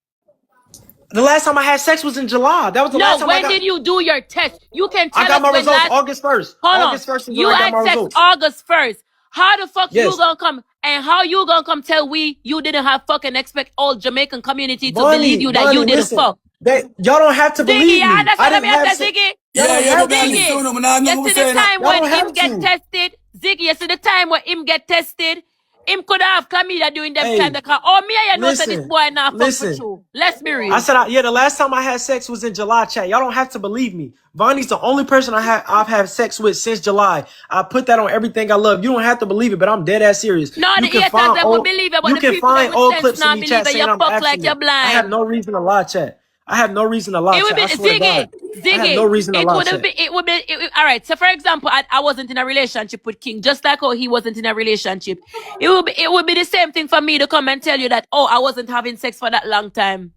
The last time I had sex was in July. That was the last time when did you do your test? You can tell us. I got my results August 1st. August 1st is when I got my results. August 1st. How the fuck you gonna come? And how you gonna come tell you didn't have fucking expect all Jamaican community to believe you that you didn't fuck? Y'all don't have to believe me. That's what I'm here, Ziggy. Yesterday the time when him get tested, Ziggy, yesterday the time when him get tested, him could have chlamydia during them time. Oh, me, I know that this boy now fuck for you. Let's be real. I said, the last time I had sex was in July, chat. Y'all don't have to believe me. Vonnie's the only person I've had sex with since July. I put that on everything I love. You don't have to believe it, but I'm dead ass serious. No, the haters that will believe it, but the people that would sense not believe it, you fuck like you're blind. I have no reason to lie, chat. I have no reason to lie. It would be Ziggy. I have no reason to lie. It would be all right. So, for example, I wasn't in a relationship with King, just like how he wasn't in a relationship. It would be the same thing for me to come and tell you that I wasn't having sex for that long time.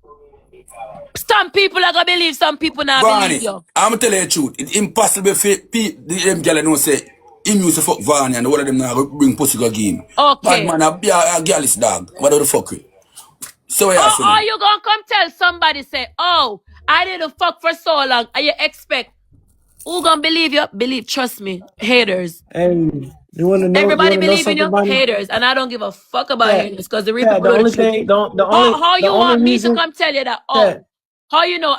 Some people are gonna believe, some people not believe you. I'm gonna tell you the truth. It's impossible for them girls know say him used to fuck Vanya and one of them now bring pussy go game. Okay. Bad man, a girl is dog. What the fuck with? So you gonna come tell somebody say, I didn't fuck for so long, and you expect who gonna believe you? Believe, trust me, haters. Hey, you wanna know? Everybody believe in you, haters, and I don't give a fuck about haters because the reaper blow the truth. How you want me to come tell you that? How you know?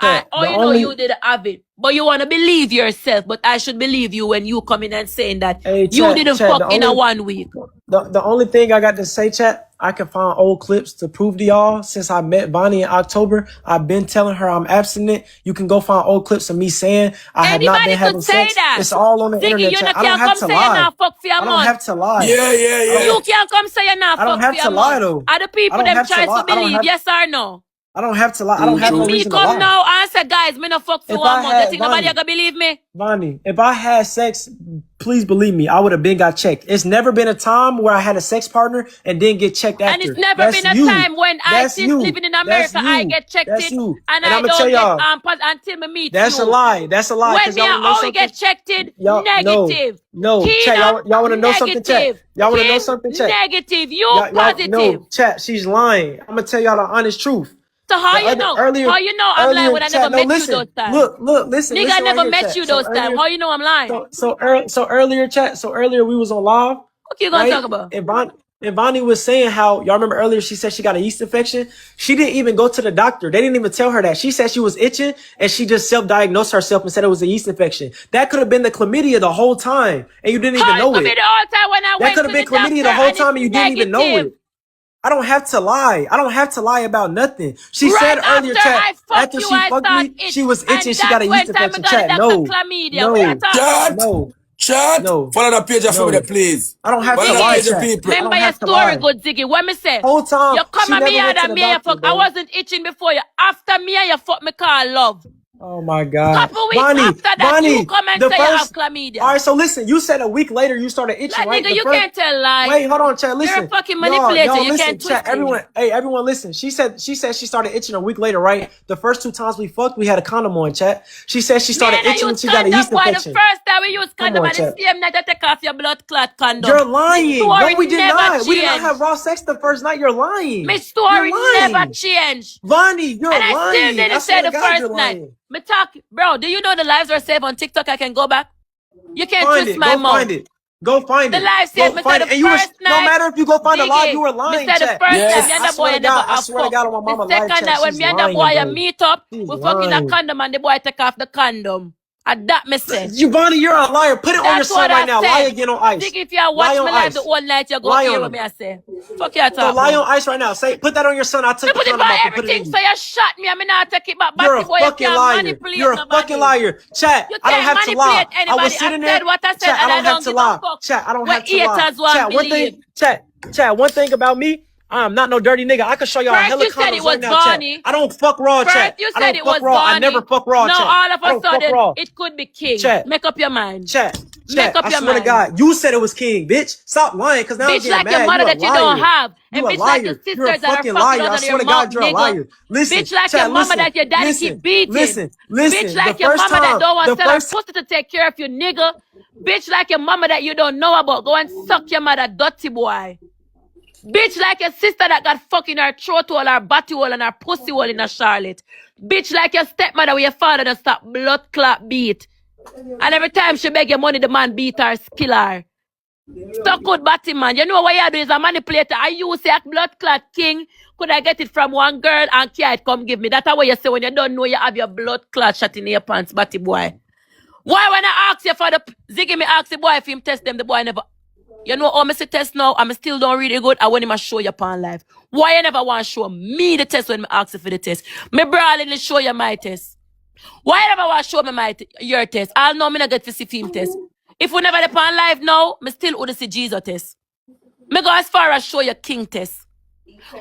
You didn't have it, but you wanna believe yourself. But I should believe you when you come in and saying that you didn't fuck in a 1 week. The only thing I got to say, chat, I can find old clips to prove to y'all. Since I met Vonnie in October, I've been telling her I'm abstinent. You can go find old clips of me saying I have not been having sex. That. It's all on the internet. Chat. I don't have to lie. I don't have to lie. Yeah. You can't come say you're not fuck for your month. I don't have to lie though. Are the people them try to believe? Yes or no? I don't have to lie. I don't have no reason to lie. If me come now and say, guys, me no fuck for 1 month, you think nobody gonna believe me? Vonnie, if I had sex, please believe me, I would have been got checked. It's never been a time where I had a sex partner and didn't get checked after. And it's never been a time when I still living in America, I get checked in and I don't get until me meet you. That's a lie. That's a lie. When me always get checked in, negative. No, chat, y'all want to know something, chat? Y'all want to know something, chat? Negative. You positive. No, chat, she's lying. I'm going to tell y'all the honest truth. So how you know? How you know I'm lying when I never met you those times? Look, listen. Nigga, I never met you those times. How you know I'm lying? So earlier, chat. So earlier we was on live. What you gonna talk about? And Vonnie was saying how, y'all remember earlier she said she got a yeast infection. She didn't even go to the doctor. They didn't even tell her that. She said she was itching and she just self-diagnosed herself and said it was a yeast infection. That could have been the chlamydia the whole time and you didn't even know it. That could have been chlamydia the whole time and you didn't even know it. I don't have to lie. I don't have to lie about nothing. She said earlier, chat, after she fucked me, she was itching. She got a yeast infection. Chat, no. Follow the page of me, please. I don't have to lie, chat. Remember your story, good Ziggy. What me say? Whole time. You come at me and me you fuck. I wasn't itching before you. After me you fuck me call love. Oh my God. Couple weeks after that, you come and say you have chlamydia. All right, so listen, you said a week later you started itching, right? Nigga, you can't tell lies. Wait, hold on, chat. Listen. You're a fucking manipulator. Y'all, you listen, can't chat. Everyone, listen. She said she started itching a week later, right? The first 2 times we fucked, we had a condom on, chat. She said she started itching when she got a yeast infection. The first time we used condom and the same night I take off your blood clot condom. You're lying. No, we did not. We did not have raw sex the first night. You're lying. My story never changed. Vonnie, you're lying. And I still didn't say the first night. Me talk, bro. Do you know the lives are saved on TikTok? I can go back. You can't twist my mouth. Go find it. The live saved me said the first night. No matter if you go find the live, you were lying. Me said the first time, me and the boy never have I swear to God on my mama live. The second night when me and the boy meet up, we fucking a condom and the boy take off the condom. That me say. Ivany, you're a liar. Put it on your son right now. Lie again on ice. Think if you watch me live the whole night, you go hear what me I say. Fuck you talk. So lie on ice right now. Say, put that on your son. I took the condom off and put it in you. So you shot me. I mean, I take it back. You're a fucking liar. You're a fucking liar. Chat, I don't have to lie. I was sitting there. Chat, I don't have to lie. Chat, I don't have to lie. Chat, one thing about me, I'm not no dirty nigga. I can show y'all hella condoms right now, chat. I don't fuck raw, chat. I don't fuck raw. I never fuck raw, chat. No, all of a sudden, it could be King. Chat. Make up your mind. Chat. I swear to God, you said it was King, bitch. Stop lying, because now I'm getting mad. Bitch like your mother that you don't have. You a liar. You're a fucking liar. I swear to God, you're a liar. Listen, bitch like your mama that your daddy keep beating. Listen. Bitch like your mama that don't want to sell her pussy to take care of you, nigga. Bitch like your mama that you don't know about. Go and suck your mother, dirty boy. Bitch like your sister that got fucking her throat hole, her body hole, and her pussy hole in a Charlotte. Bitch like your stepmother with your father that stop blood clot beat. And every time she beg your money, the man beat her, kill her. Stuck good batty man. You know what you do is a manipulator. I use a blood clot King. Could I get it from one girl and can't come give me? That's what you say when you don't know you have your blood clot shot in your pants, batty boy. Why when I ask you for the Ziggy, me ask the boy if him test them, the boy never. You know how I say test now, I'm still don't really good. I want him to show you upon live. Why you never want to show me the test when I ask you for the test? Me brawling to show you my test. Why you never want to show me your test? I'll know me not get to see film test. If we never upon live now, me still would see GEEZO test. Me go as far as show you King test.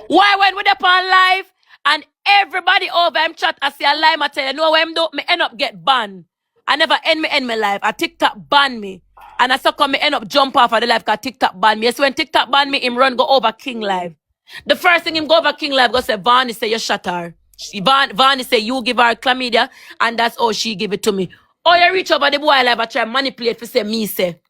Why when we upon live and everybody over him chat, I see a lie, I tell you, know what I'm do? Me end up get banned. I never end my life. A TikTok ban me. And I saw come me end up jump off of the live because TikTok ban me. So when TikTok ban me, him run go over King live. The first thing him go over King live, go say, Vani say you shot her. Vani say you give her chlamydia, and that's how she give it to me. Oh, you reach over the boy live and try manipulate for say me say.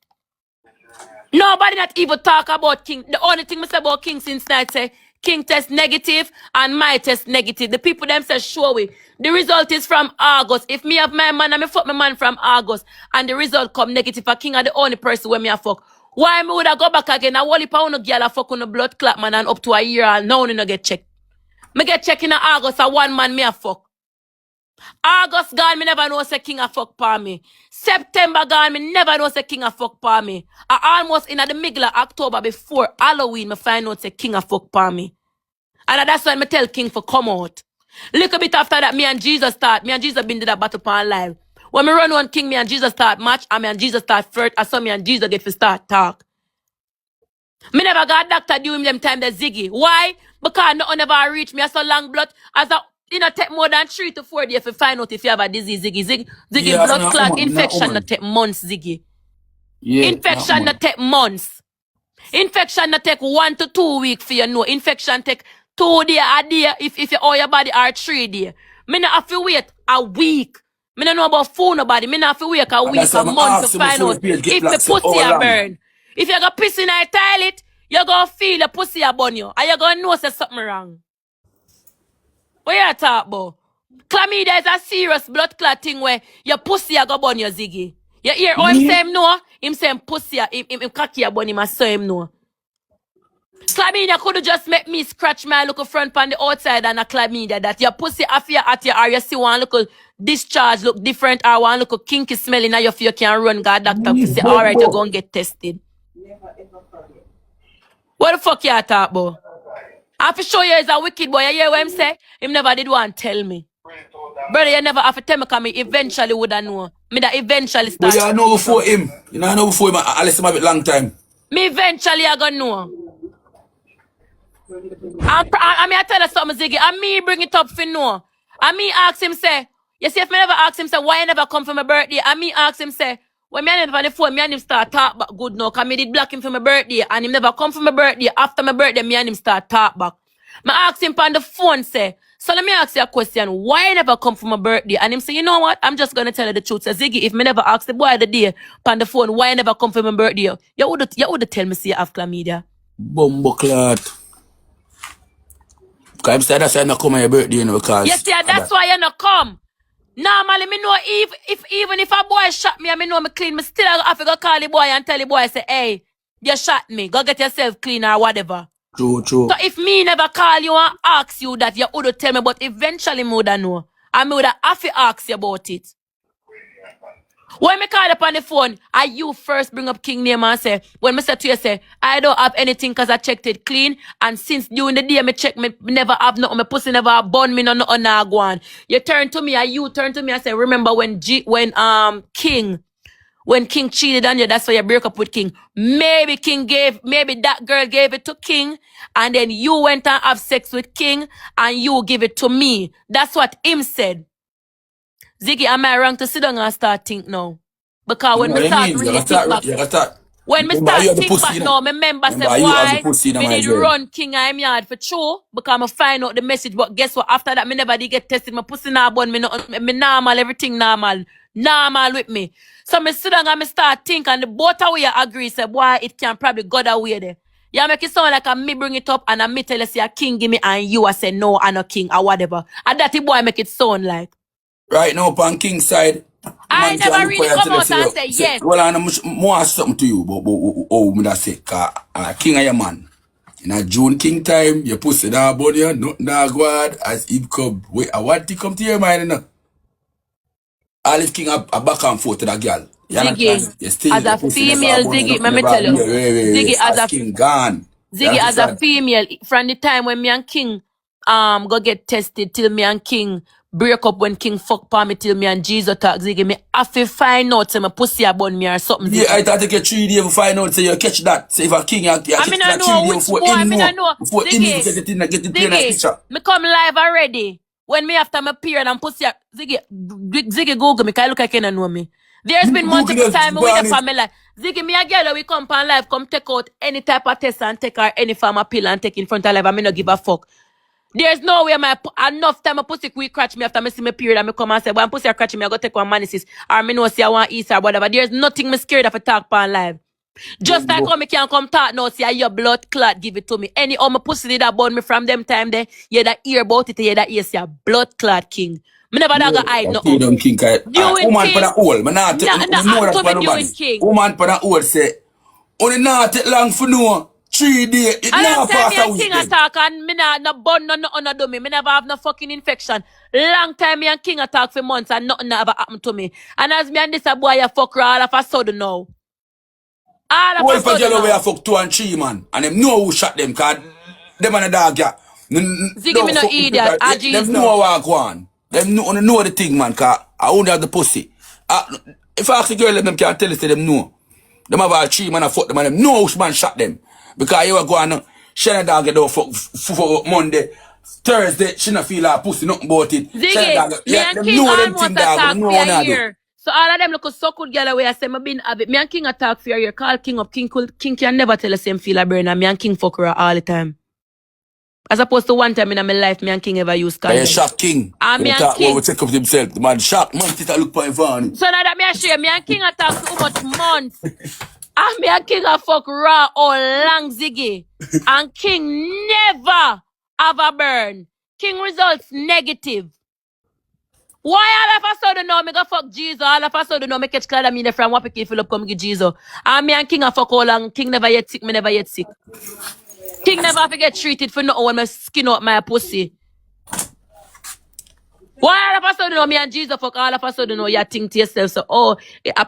Nobody not even talk about King. The only thing I say about King since night say, King test negative and my test negative. The people them say show we. The result is from August. If me have my man and me fuck my man from August and the result come negative, a King are the only person where me a fuck. Why me would I go back again? I wally pound a girl a fuck on a blood clot man and up to a year and now no get checked. Me get checked in August a one man me a fuck. August gone, me never know say King a fuck pa me. September gone, me never know say King a fuck pa me. I almost in the middle of October before Halloween, me find out say King a fuck pa me. And that's why me tell King for come out. Little bit after that, me and GEEZO start. Me and GEEZO been to that battle pan live. When me run one King, me and GEEZO start match, and me and GEEZO start flirt, I saw me and GEEZO get to start talk. Me never got doctor during them time the Ziggy. Why? Because nothing never reach me. I saw long blood. As a take more than 3 to 4 days to find out if you have a disease, Ziggy. Ziggy yeah, blood clot infection not take months, Ziggy. Yeah, infection not take months. Infection not take 1 to 2 weeks for you know. Infection take 2 days a day if you all your body are 3 days. Me not have to wait a week. Me not know about food nobody. Me not have to wait a week, a month to find out if the pussy a burn. If you got piss in a toilet, you gonna feel the pussy a burn you. And you gonna know say something wrong. What you talk about? Chlamydia is a serious blood clot thing where your pussy a go burn you, Ziggy. You hear how him say him know? Him say him pussy him cocky a burn him, I saw him know. Chlamydia could just make me scratch my look front on the outside and a chlamydia that your pussy after at your or you see one look discharge look different or one look kinky smelling now you feel you can run God doctor to say alright you're gonna get tested. What the fuck you talk about? I have to show you is a wicked boy. You hear what him say? Him never did want to tell me. Brother, you never have to tell me because me eventually would have know. Me that eventually start. Well, you know before him. You know before him, I listen him a bit long time. Me eventually I gonna know. I mean, I tell you something, Ziggy. And me bring it up for know. And me ask him, say, you see, if me never ask him, say, why you never come for my birthday? And me ask him, say, when me and him on the phone, me and him start talk back good now. Because me did block him for my birthday. And him never come for my birthday. After my birthday, me and him start talk back. Me ask him on the phone, say, so let me ask you a question. Why you never come for my birthday? And him say, you know what? I'm just going to tell you the truth. Say, Ziggy, if me never ask the boy the day on the phone, why you never come for my birthday? You would tell me, say, you have chlamydia. Bumbleclot. Because I'm saying that's why you not come on your birthday, you know, because... Yes, yeah, that's why you not come. Normally, me know even if a boy shot me and me know me clean, me still have to go call the boy and tell the boy, say, hey, you shot me. Go get yourself clean or whatever. True. So if me never call you and ask you that, you would tell me, but eventually me would know. And me would have to ask you about it. When me call up on the phone, I you first bring up King name and say, when me say to you, say, I don't have anything because I checked it clean. And since during the day me check, me never have nothing, my pussy never have bun me, no go on. You turn to me, and you turn to me and say, remember when King cheated on you, that's why you break up with King. Maybe that girl gave it to King, and then you went and have sex with King, and you give it to me. That's what him said. Ziggy, am I wrong to sit down and start think now? Because when me start really think back, when me start think back now, me remember say why me did run King I'm yard for true, because I find out the message. But guess what? After that, me never did get tested. My pussy now bun me normal, everything normal with me. So me sit down and me start think, and the both of we agree say why it can probably go that way there. You make it sound like I me bring it up and I me tell you say a King give me and you I say no I'm not King or whatever. And that the boy make it sound like. Right now, on King's side, I never really come out and say yes. Well, I'm more something to you, but me that say, King are your man. In a June King time, you pussy that body, nothing that go hard, as he come. Wait, I want to come to your mind, no? All if King a back and forth to that girl. Ziggy, as a female, Ziggy, let me tell you. Ziggy, as a King gone. Ziggy, as a female, from the time when me and King go get tested till me and King break up when King fuck pa me till me and GEEZO talk, Ziggy, me have to find out say my pussy about me or something, Ziggy. Yeah, I thought take you 3 days to find out, say you catch that. Say if a King, you catch that 3 days before him know. Before him get it in, get it in the picture. Me come live already. When me after my period and pussy, Ziggy Google me, cause I look like you don't know me. There's been multiple times with the family. Ziggy, me a girl we come on live, come take out any type of test and take her any form of pill and take in front of live and me no give a fuck. There's no way enough time my pussy quick catch me after me see my period and me come and say, when pussy catch me, I go take one manicis or me know say I want eat or whatever. There's nothing me scared of a talk on live. Just like how me can come talk now, say your blood clot, give it to me. Any my pussy did that burn me from them time there, you that hear about it, you that hear say blood clot King. Me never da go hide no. Woman for the hole, me not take no that for nobody. Woman for the hole say, only not take long for no. 3 days, it not pass a week. King attack and me not no bun no do me. Me never have no fucking infection. Long time me and King attack for months and nothing never happened to me. And as me and this a boy a fuck all of a sudden now. All of a sudden now. Well, fuck 2 and 3 man. And them know who shot them cause them and the dog yeah. Ziggy me no idiot. Them know what go on. Them know the thing man cause I only have the pussy. If I ask the girl them can tell you say them know. Them have all 3 man and fuck them and them know which man shot them. Because you were going Shanna dog get out for Monday, Thursday, she not feel her pussy, nothing about it. Ziggy, me and King almost attack for a year. So all of them look so good girl away. I say, me been have it. Me and King attack for a year. Call King up. King can never tell the same feel a burn. And me and King fuck her all the time. As opposed to one time in my life, me and King ever use condom. Yeah, shock King. And me and King. We take up himself. The man shock. Man, tita look for IVANY. So now that me I share, me and King attack so much months. And me and King a fuck raw all long, Ziggy. And King never have a burn. King results negative. Why all of a sudden now me go fuck GEEZO? All of a sudden now me catch Claan from Wapiki Philip come get GEEZO. And me and King a fuck all long. King never yet sick, me never yet sick. King never have to get treated for nothing when me skin out my pussy. Why all of a sudden now me and GEEZO fuck all of a sudden now you think to yourself so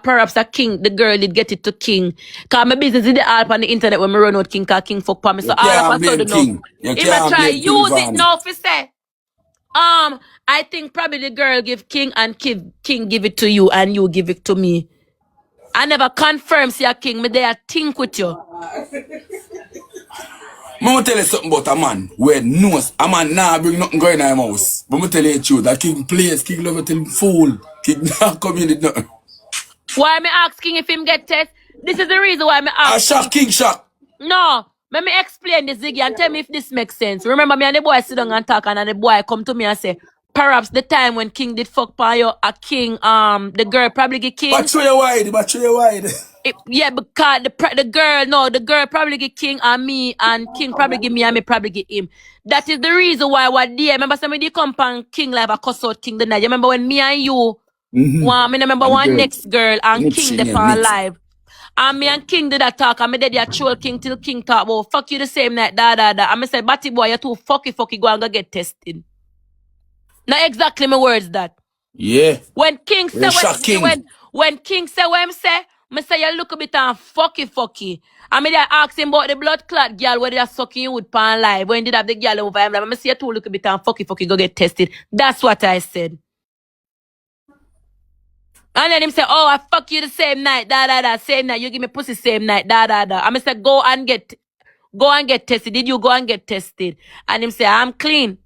perhaps a King, the girl did get it to King. Cause my business is the all on the internet when me run out King cause King fuck for me. So all of a sudden now if I try use it now for say I think probably the girl give King and King give it to you and you give it to me. I never confirm see a King, me there think with you. I'm going to tell you something about a man where knows a man nah bring nothing going in his house. But I'm going to tell you the truth, that King plays, King love it till him fool. King not come in it nothing. Why me ask King if him get test? This is the reason why me ask. I shock King shock. No, let me explain this Ziggy and tell me if this makes sense. Remember me and the boy sit down and talk and the boy come to me and say, perhaps the time when King did fuck by you, a King, the girl probably get King. But show you wide. Yeah, because the girl probably get King and me, and King probably give me and me probably get him. That is the reason why what day. Remember somebody come on King live a cuss out King the night. You remember when me and you remember one girl. Next girl and King the fall live. And me and King did that talk and me did that troll King till King talk about fuck you the same night, And me said, Batty boy, you're too fucky, go and go get tested. Now exactly my words that. Yeah. When King said When King say what him say, me say you look a bit and fucky. I mean, I ask him about the blood clot girl where they are sucking you with pan live. When did have the girl over him? I say you too look a bit and fucky, go get tested. That's what I said. And then him say, oh, I fuck you the same night, same night. You give me pussy same night, I mean, say, go and get tested. Did you go and get tested? And him say, I'm clean.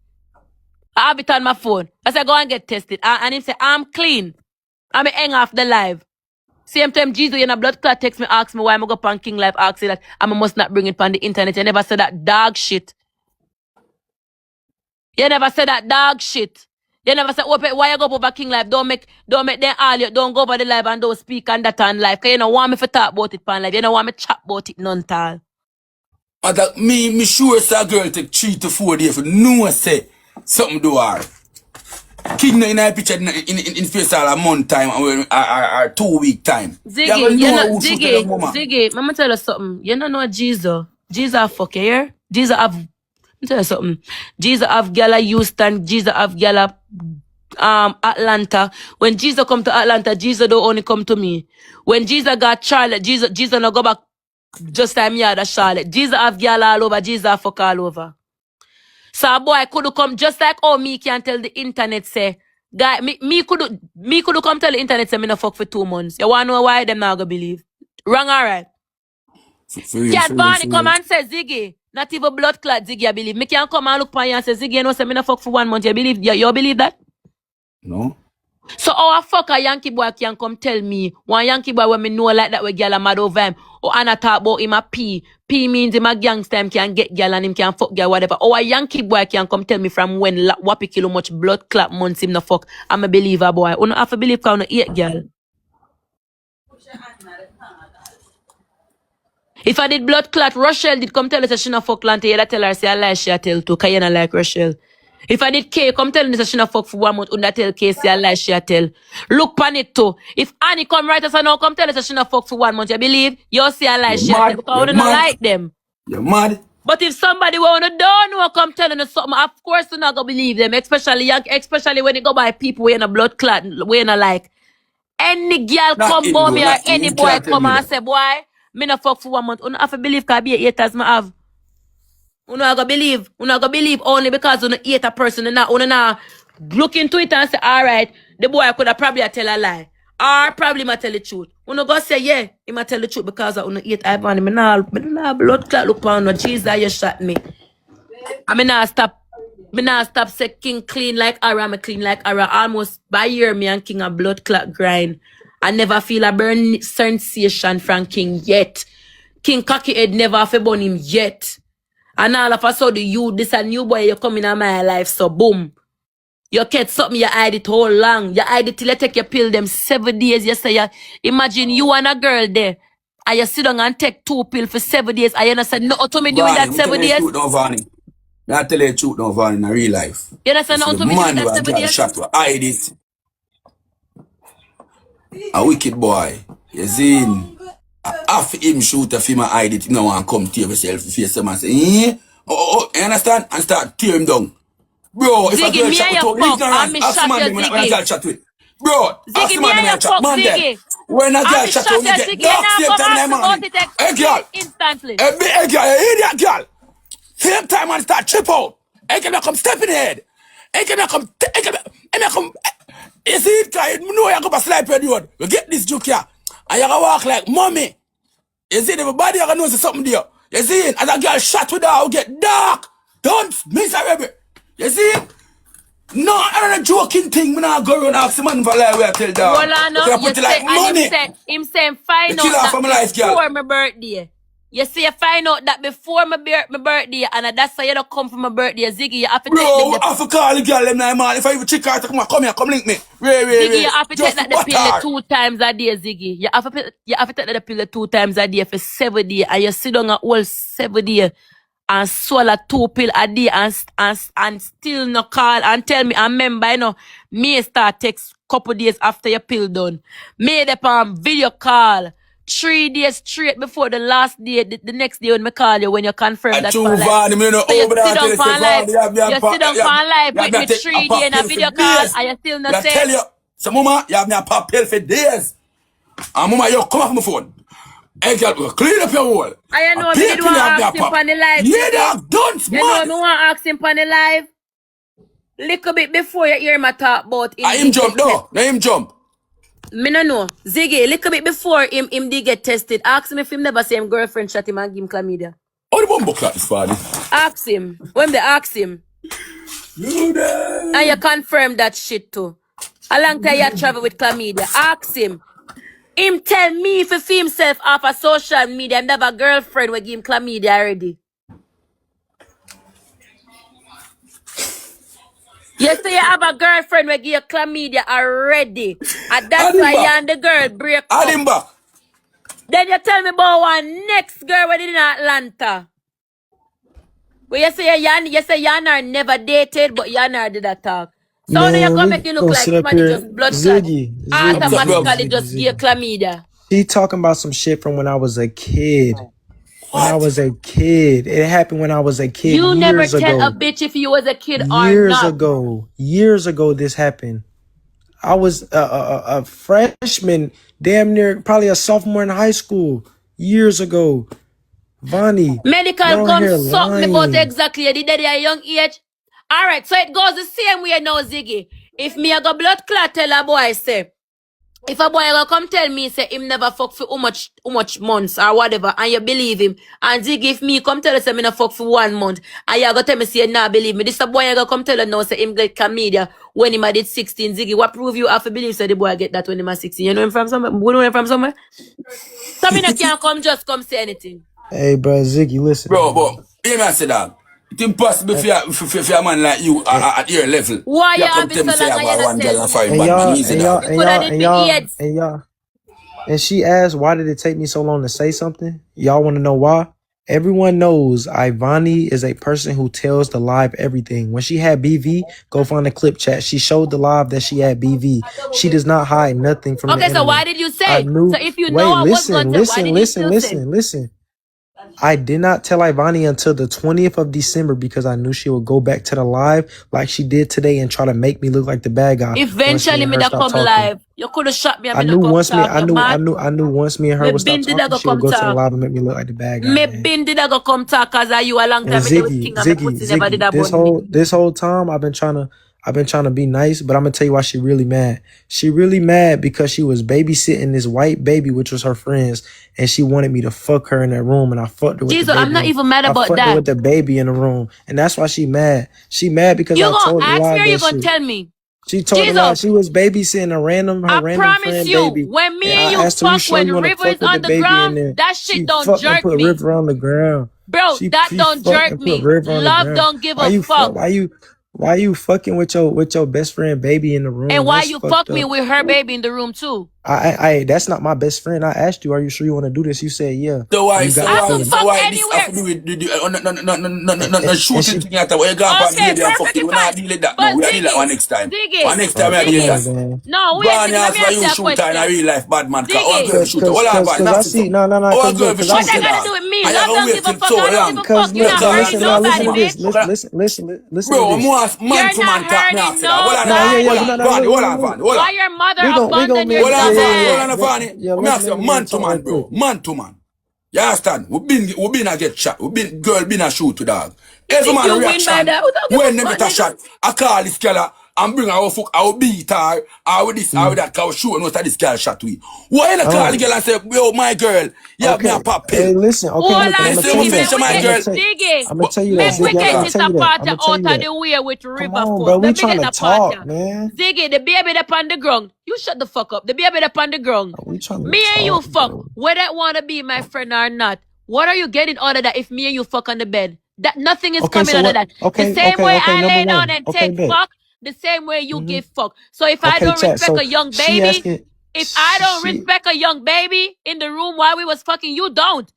I have it on my phone. I say, go and get tested. And him say, I'm clean. I'm hang off the live. Same time, GEEZO, you know, blood clot text me, ask me why I'm go on King Live, ask you that I must not bring it on the internet. You never said that dog shit. You never said that dog shit. You never said, why you go over King Live? Don't make them all you. Don't go over the live and don't speak on that on live. Because you don't want me to talk about it on live. You don't want me to chat about it none tal. And that me sure it's a girl take 3 to 4 days for no say something do her. King in a picture in face all a month time or 2 week time. Ziggy, I'ma tell you something. You don't know GEEZO. GEEZO fuck here. GEEZO have, let me tell you something. GEEZO have gala Houston. GEEZO have gala Atlanta. When GEEZO come to Atlanta, GEEZO don't only come to me. When GEEZO got Charlotte, GEEZO no go back just time me at Charlotte. GEEZO have gala all over. GEEZO have fuck all over. So a boy could come just like how me can tell the internet say, guy, me could come tell the internet say me no fuck for 2 months. You wanna know why them not gonna believe? Wrong, alright. Can Barney come and say Ziggy, not even blood clot Ziggy, I believe. Me can come and look for you and say Ziggy, you know say me no fuck for 1 month. You believe that? No. So how a fuck a Yankee boy can come tell me, one Yankee boy when me know like that we girl a mad over him, or Anna talk about him a P. P means him a gangster, him can get girl and him can fuck girl, whatever. Or a Yankee boy can come tell me from when wappy kilo much blood clot months him no fuck. I'm a believer boy. You don't have to believe because you don't hate girl. If I did blood clot, Rochelle did come tell us that she no fuck Lante, you tell her say I lie she a tell too, because you not like Rochelle. If I did K, come tell me that she not fuck for 1 month, and tell K say I lie she a tell. Look pan it too. If Annie come right us and now come tell us that she not fuck for 1 month, you believe? You say I lie she a tell, because we don't like them. You're mad. But if somebody wanna don't know come telling us something, of course you're not gonna believe them, especially when they go by people wearing a blood clot, wearing a like. Any girl come by me or any boy come and say, boy, me not fuck for 1 month. You don't have to believe because I be a haters me have. You not gonna believe only because you hate a person and not look into it and say, alright, the boy could have probably tell a lie. Or probably might tell the truth. You not gonna say, yeah, he might tell the truth because I don't hate IVANY. Me nah blood clot look on no GEEZO, you shot me. I mean nah stop say King clean like Ara, me clean like Ara. Almost by year me and King a blood clot grind. I never feel a burn sensation from King yet. King cocky head never have a burn him yet. And all of a sudden, this a new boy, you come in my life, so boom. You get something, you hide it all long. You hide it till you take your pill, them 7 days. You say, imagine you and a girl there, and you sit down and take 2 pills for 7 days, and you not say nothing to me during that 7 days. I tell you the truth now, Vanny, in real life. You not say nothing to me during that 7 days. Shot to hide it. A wicked boy. You see, after him shoot a film and hide it, you know, and come tear yourself face him and say, you understand? And start tear him down. Bro, if Ziggy, a girl shot with ignorant, ask man when a girl shot with. Bro, ask man when a chat. Man there. When a girl shot with, you get dark same time man. Hey girl. Instantly. Hey girl, you idiot girl. Same time man start chip out. Hey girl, come step in the head. Hey girl, come. You see it, guy, you know you go to slide on the road. You get this juke here. And you go walk like mommy. You see, everybody you know something there. You see it? And a girl shot with her, get dark. Don't miss her, baby. You see it? No, I don't joking thing. I'm not going to ask the man for like where I tell that. Well, I know. You put it like money. Him saying find out that before my birthday. You see, you find out that before my birthday, and that's why you don't come for my birthday, Ziggy, you have to take bro, I have to call the girl them now, man. If I even check out, come here, come link me. Ziggy, you have to take that the pill 2 times a day, Ziggy. You have to take that pill 2 times a day for 7 days, and you sit down a whole 7 days and swallow 2 pills a day and still no call and tell me, and remember, you know, me start text couple days after your pill done. Me the video call. 3 days straight before the last day, the next day when I call you, when you confirm that for life. So you sit down for life with me 3 days in a video call, and you still not say. I tell you, so mama, you have me a pop pill for days. And mama, yo, come off my phone. Hey, girl, clean up your wall. I know me did want to ask him on the live. Yeah, dog, don't you know me want to ask him on the live. Little bit before you hear my talk about him. I him jump though. Let him jump. Me no know. Ziggy, little bit before him did get tested. Ask him if him never see him girlfriend shot him and give him chlamydia. Oh, the bumbo clock is funny. Ask him. When they ask him. And you confirm that shit too. A long time you travel with chlamydia. Ask him. Him tell me if he feel himself off of social media, him have a girlfriend will give him chlamydia already. You say you have a girlfriend will give you chlamydia already. And that's why you and the girl break up. Add him back. Then you tell me about one next girl with in Atlanta. Where you say Yan are never dated, but Yan are did that talk. So now you come make you look like somebody just blood clot. Automatically just give chlamydia. She talking about some shit from when I was a kid. When I was a kid. It happened when I was a kid. You never tell a bitch if you was a kid or not. Years ago this happened. I was a freshman, damn near probably a sophomore in high school. Years ago. Vonnie. Medical come suck me about exactly. You did at a young age. Alright, so it goes the same way now, Ziggy. If me a go blood clot tell a boy say, if a boy go come tell me say him never fuck for how much months or whatever, and you believe him, and Ziggy if me come tell us say me no fuck for 1 month, and you go tell me say nah believe me, this a boy go come tell her now say him get chlamydia when him a did 16, Ziggy, what prove you have to believe say the boy get that when him a 16? You know him from somewhere? You know him from somewhere? So me no can't just come say anything. Hey bro, Ziggy, listen. Bro, hear me say that. It's impossible for a man like you at your level. Why you have been so long and she asked, why did it take me so long to say something? Y'all want to know why? Everyone knows IVANY is a person who tells the live everything. When she had BV, go find the clip chat. She showed the live that she had BV. She does not hide nothing from the internet. so why did you say? So if you know I was going to say, why did you say? Listen. I did not tell IVANY until the 20th of December because I knew she would go back to the live like she did today and try to make me look like the bad guy. Eventually, me that come live. You could have shot me. I knew once me and her would stop talking, she would go to the live and make me look like the bad guy. Me been did I go come talk cause you a long time Ziggy, this whole time I've been trying to be nice, but I'm gonna tell you why she really mad. She really mad because she was babysitting this white baby, which was her friends, and she wanted me to fuck her in that room, and I fucked her with the baby. I'm not even mad about that. I fucked her with the baby in the room, and that's why she mad. She mad because you I told her ask why her, you gonna shit. tell me. She told her she was babysitting her random friend baby. When me and you fuck when River is on the ground, that shit don't jerk me. River on the ground. Bro, that don't jerk me. Love don't give a fuck. Why you fucking with your best friend baby in the room? And why you fuck me with her baby in the room too? I that's not my best friend. I asked you, are you sure you want to do this? You said yeah. So why this anywhere. have to do with no shooting thing at where you go and baby and fuck you? We're not dealing that. No, we'll deal that one next time. One next time we'll deal that. No, wait, let me ask you shooter in a real life bad man. All girl shooter. All our bad. I see. No. All girl shooter. What that gotta do with me? Love don't give a fuck. I don't give a fuck. You're not hurting nobody, bitch. Listen. Bro, man to man talk me after that. Hold on. Why your mother abandoned your son? Me ask you, man to man, bro. Man to man. You understand? We been a get shot. Girl been a shoot to dog. Every man reaction. When them get a shot, I call this girl and bring her fuck, I will beat her, I will this, I will that, I will shoot and what this girl shot to you. Why you call the girl and say, yo, my girl, you have me a pop pill? Hey, listen, okay, I'm gonna tell you that. We get this apart out of the way with River. Come on, bro, we trying to talk, man. Ziggy, the baby up on the ground. You shut the fuck up. The baby up on the ground. Me and you fuck. Whether I wanna be my friend or not, what are you getting out of that if me and you fuck on the bed? That nothing is coming out of that. The same way I lay down and take fuck, the same way you give fuck. So if I don't respect a young baby, if I don't respect a young baby in the room while we was fucking, you don't.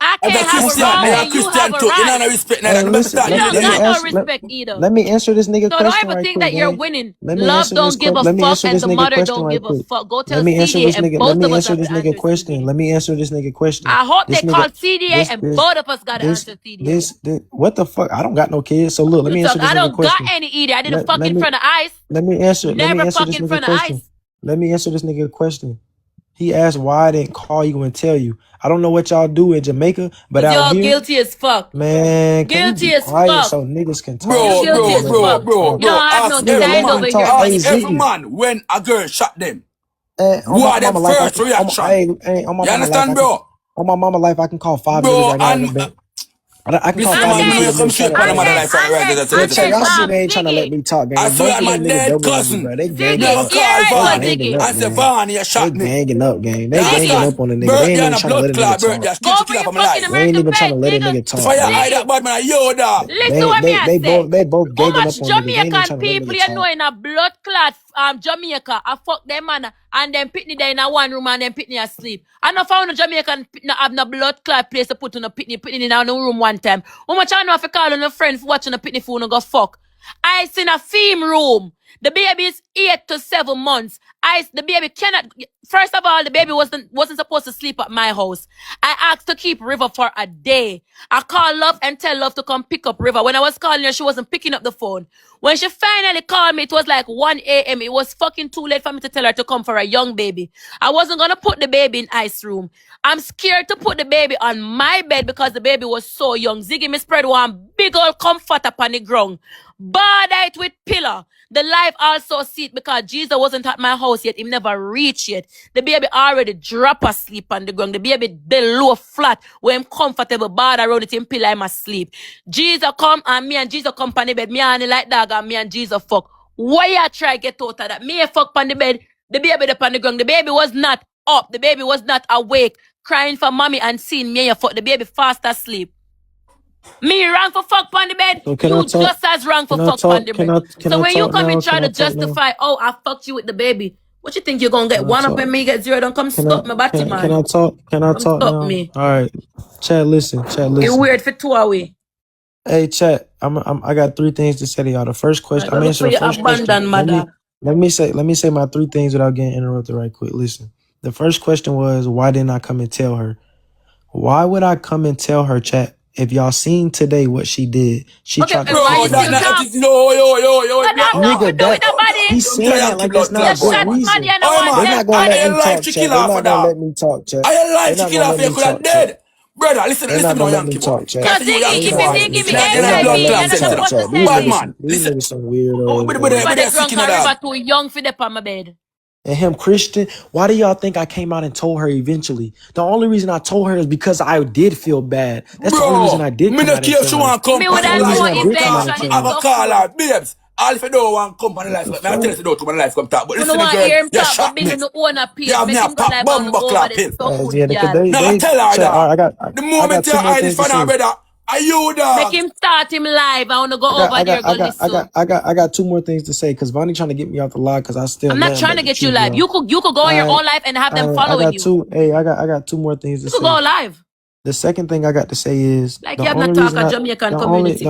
I can't have a wrong and you have a right. You don't got no respect either. Let me answer this nigga question. So don't ever think that you're winning. Love don't give a fuck and the mother don't give a fuck. Go tell CDA and both of us Let me answer this nigga question. I hope they call CDA and both of us got to answer CDA. What the fuck? I don't got no kids, so look, let me answer this nigga question. I don't got any either. I didn't fuck in front of ice. Let me answer Never fuck in front of ice. Let me answer this nigga question. He asked why I didn't call you and tell you. I don't know what y'all do in Jamaica, but out y'all here, guilty as fuck. man, can you Guilty be as quiet fuck. so niggas can talk? You guilty as fuck. You don't have no Ask every stand man, over here, ask nigga. every man when a girl shot them. On What my the mama life, first reaction? on my You mama life, understand, bro? on my mama life, I can call 5 niggas Bro, right now in the and bed. I can call Mr. 5 Man, niggas me know to you the come bed straight shut on up, the mother life right gang. there. Yo, check, y'all see they ain't trying to let Ziggy. me talk, gang. I Both swear of my these niggas dead double on me, cousin. bro. They Ziggy, ganging Yeah, up. yeah, call right, They but Vanny. ganging Ziggy. up, I say gang. Vanny, you They shot me. ganging up, gang. You They ganging understand? up on the nigga. They Birthday ain't and even a trying to let blood a clot nigga birthday. talk. I Go still for kill your up on my fucking life. They ain't American even trying to flag, let a nigga. nigga talk. Fire, I Ziggy, that bad man, yo, dog. listen what me I say. They both How ganging much up on niggas. They ain't even Jamaican trying to let a people nigga you know talk. in a blood clot Jamaica? I fuck them man and then pitney there in a one room and then pitney asleep. I know found a Jamaican no have no blood clot place to put on a pitney in a room one time. How much I know if I call on a friend for watching a pitney phone and go fuck? I in a theme room. The baby is 8 to 7 months. The baby cannot. First of all, the baby wasn't supposed to sleep at my house. I asked to keep River for a day. I called Love and tell Love to come pick up River. When I was calling her, she wasn't picking up the phone. When she finally called me, it was like 1 a.m. It was fucking too late for me to tell her to come for a young baby. I wasn't gonna put the baby in ice room. I'm scared to put the baby on my bed because the baby was so young. Ziggy me spread one big old comfort upon the ground. Bad it with pillow. The life also seat because GEEZO wasn't at my house yet. He never reached yet. The baby already drop asleep on the ground. The baby the low flat where I'm comfortable bad around it in pillow I'm asleep. GEEZO come and me and GEEZO come on the bed. Me and he like dog and me and GEEZO fuck. Why you try get out of that? Me a fuck on the bed. The baby up on the ground. The baby was not up. The baby was not awake. Crying for mommy and seeing me and fuck. The baby fast asleep. Me wrong for fuck on the bed. So You just as wrong for fuck on the bed. So when you come and try to justify, oh, I fucked you with the baby. What you think you're gonna get? One up and me get 0? Don't come stop me, batty man. Can I talk? Can I Come talk stop now? me. All right, chat. Listen. You're weird for 2 hours. Hey, chat. I got 3 things to say to y'all. The first question. I'm answering the first question. Let me say my 3 things without getting interrupted right quick. Listen. The first question was, why didn't I come and tell her? Why would I come and tell her, chat? If y'all seen today what she did, she tried to. Bro, yo. Nigga, he's saying that like that's not a good reason. They're not gonna let me talk, chat. They're not gonna let me talk, chat. I life They're to not kill gonna off let you me could have talk, chat. dead. Brother, listen They're to not me now, gonna let me Yankee talk, boy. chat. Yo, Ziggy, if you give me HIV, you're not supposed to tell me. These niggas some weirdos. But the drunk and River too young for the on my bed. And him Christian, why do y'all think I came out and told her eventually? The only reason I told her is because I did feel bad. That's the only reason I did come out and tell her. Me would have known eventually I have a call her, babes. All if you don't want company life, I tell you don't come life come talk. But listen, girl, you shot me. You have me a pop bomb clap him. Now tell her that. The moment you hide it from her, brother, are you dog? Make him start him live. I wanna go over there, go listen. I got 2 more things to say because Vonnie trying to get me off the live because I still. I'm not trying to get you live. You could go on your own live and have them following you. I got 2 more things to say. You could go live. The second thing I got to say is like you have not talked a Jamaican community.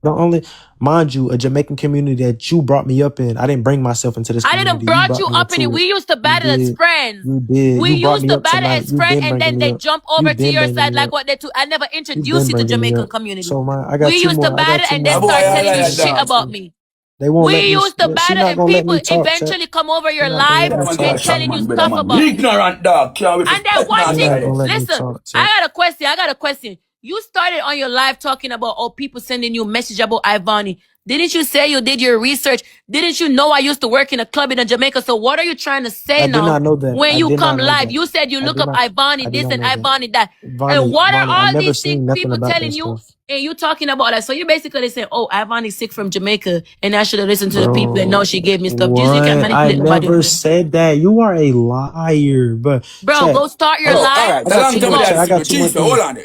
The only, mind you, a Jamaican community that you brought me up in. I didn't bring myself into this community. I didn't brought you up in it. We used to battle as friends. You did. We used to battle as friends, and then they jump over to your side like what they do. I never introduced you to Jamaican community. So we used to battle and then start telling you shit about me. We used to battle and people eventually come over your live and telling you stuff about me. Ignorant dog. And then watching. Listen, I got a question. You started on your live talking about people sending you a message about IVANY. Didn't you say you did your research? Didn't you know I used to work in a club in Jamaica? So what are you trying to say now? I did not know that. When you come live, you said you look up IVANY this and IVANY that. And what are all these things people telling you? And you talking about that. So you basically saying, oh, IVANY's sick from Jamaica and I should have listened to the people and now she gave me stuff. I never said that. You are a liar. But bro, go start your live. I got 2 more things. Hold on.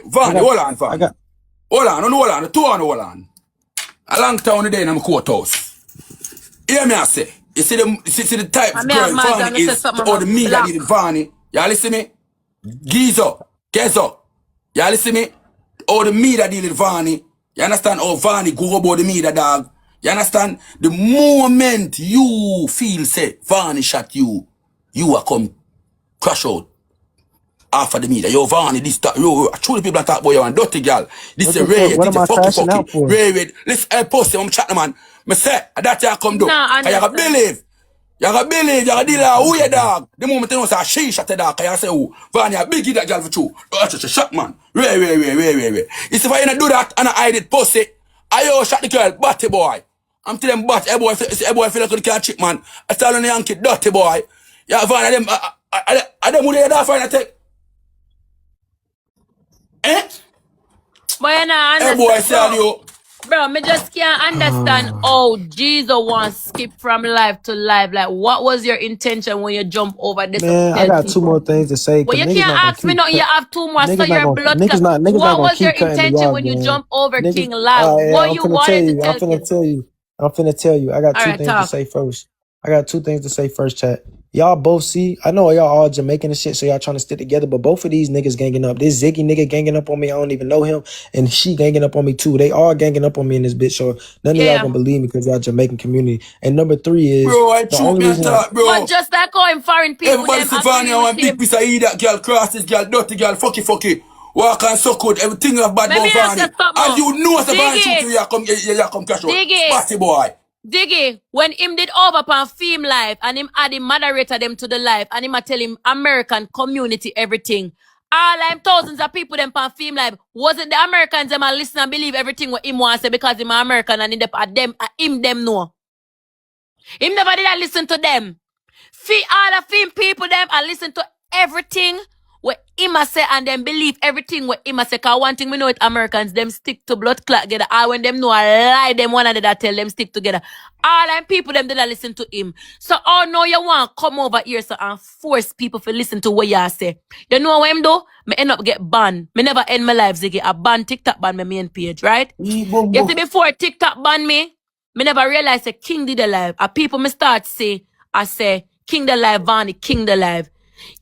Hold on. A long time today in my courthouse. Hear me I say. You see the type of girl Vanny is or the me that did Vanny. Y'all listen to me? GEEZO. Y'all listen to me? Or the me that did Vanny. You understand? Or Vanny go about the me that dog. You understand? The moment you feel say Vanny shot you, you are come crash out. After the media, yo, Vanny, this, that, yo, truly people that talk about you and dirty girl. This is Ray, what am I crashing out for? Ray, listen, I post I'm chatting, man. Me say, that you come do. You can believe. You got Billy, you got dealer, who you dog? The moment you know say she shot the dog, I say who? Vanya, biggie that girl for true. That's a shot, man. Wait. You see if I do that and I hide it pussy, I shot the girl, batty boy. I'm telling them, but boy feel like they can't chip, man. I tell on the Yankee, dirty boy. Yeah, Vanya, them, I them who they da find a take. Eh? But you know, Hey boy, say you. Bro, me just can't understand how GEEZO wants skip from live to live. Like, what was your intention when you jump over this? Man, I got two more things to say. Well, you can't ask me nothing. You have two more, so your blood. What was your intention when you jump over King live? What you wanted to tell him? I'm finna tell you. I got two things to say first. Chat. Y'all both see, I know y'all all Jamaican and shit, so y'all trying to stick together, but both of these niggas ganging up. This Ziggy nigga ganging up on me, I don't even know him, and she ganging up on me too. They all ganging up on me in this bitch, so none of y'all gonna believe me because y'all Jamaican community. And number 3 is, bro, I shoot me attack, bro. But just like going foreign people, everybody see Vanya one big piece of that girl, cross this girl, dirty girl, fucky. Walk and so good, everything of bad about Vanya. As you know, as a Vanya shoot you come cash out. Batty boy. Diggy, when him did over upon Fame Live and him add him moderator them to the live and him a tell him American community everything. All them thousands of people them on Fame Live. Wasn't the Americans them a listen and believe everything what him want to say because him American and him them know. Him never did I listen to them. All the Fame people them I listen to everything what him a say and them believe everything what him a say. Cause one thing we know it Americans, them stick to blood clot together. All when them know a lie, them one another tell them stick together. All them people them did I listen to him. So oh no you want come over here so and force people to listen to what you say. You know what him do? Me end up get banned. Me never end my life, Ziggy. I ban TikTok ban my main page, right? You see before TikTok ban me never realized that King did the live. A people me start say, I say, King the live, Vanny, King the live.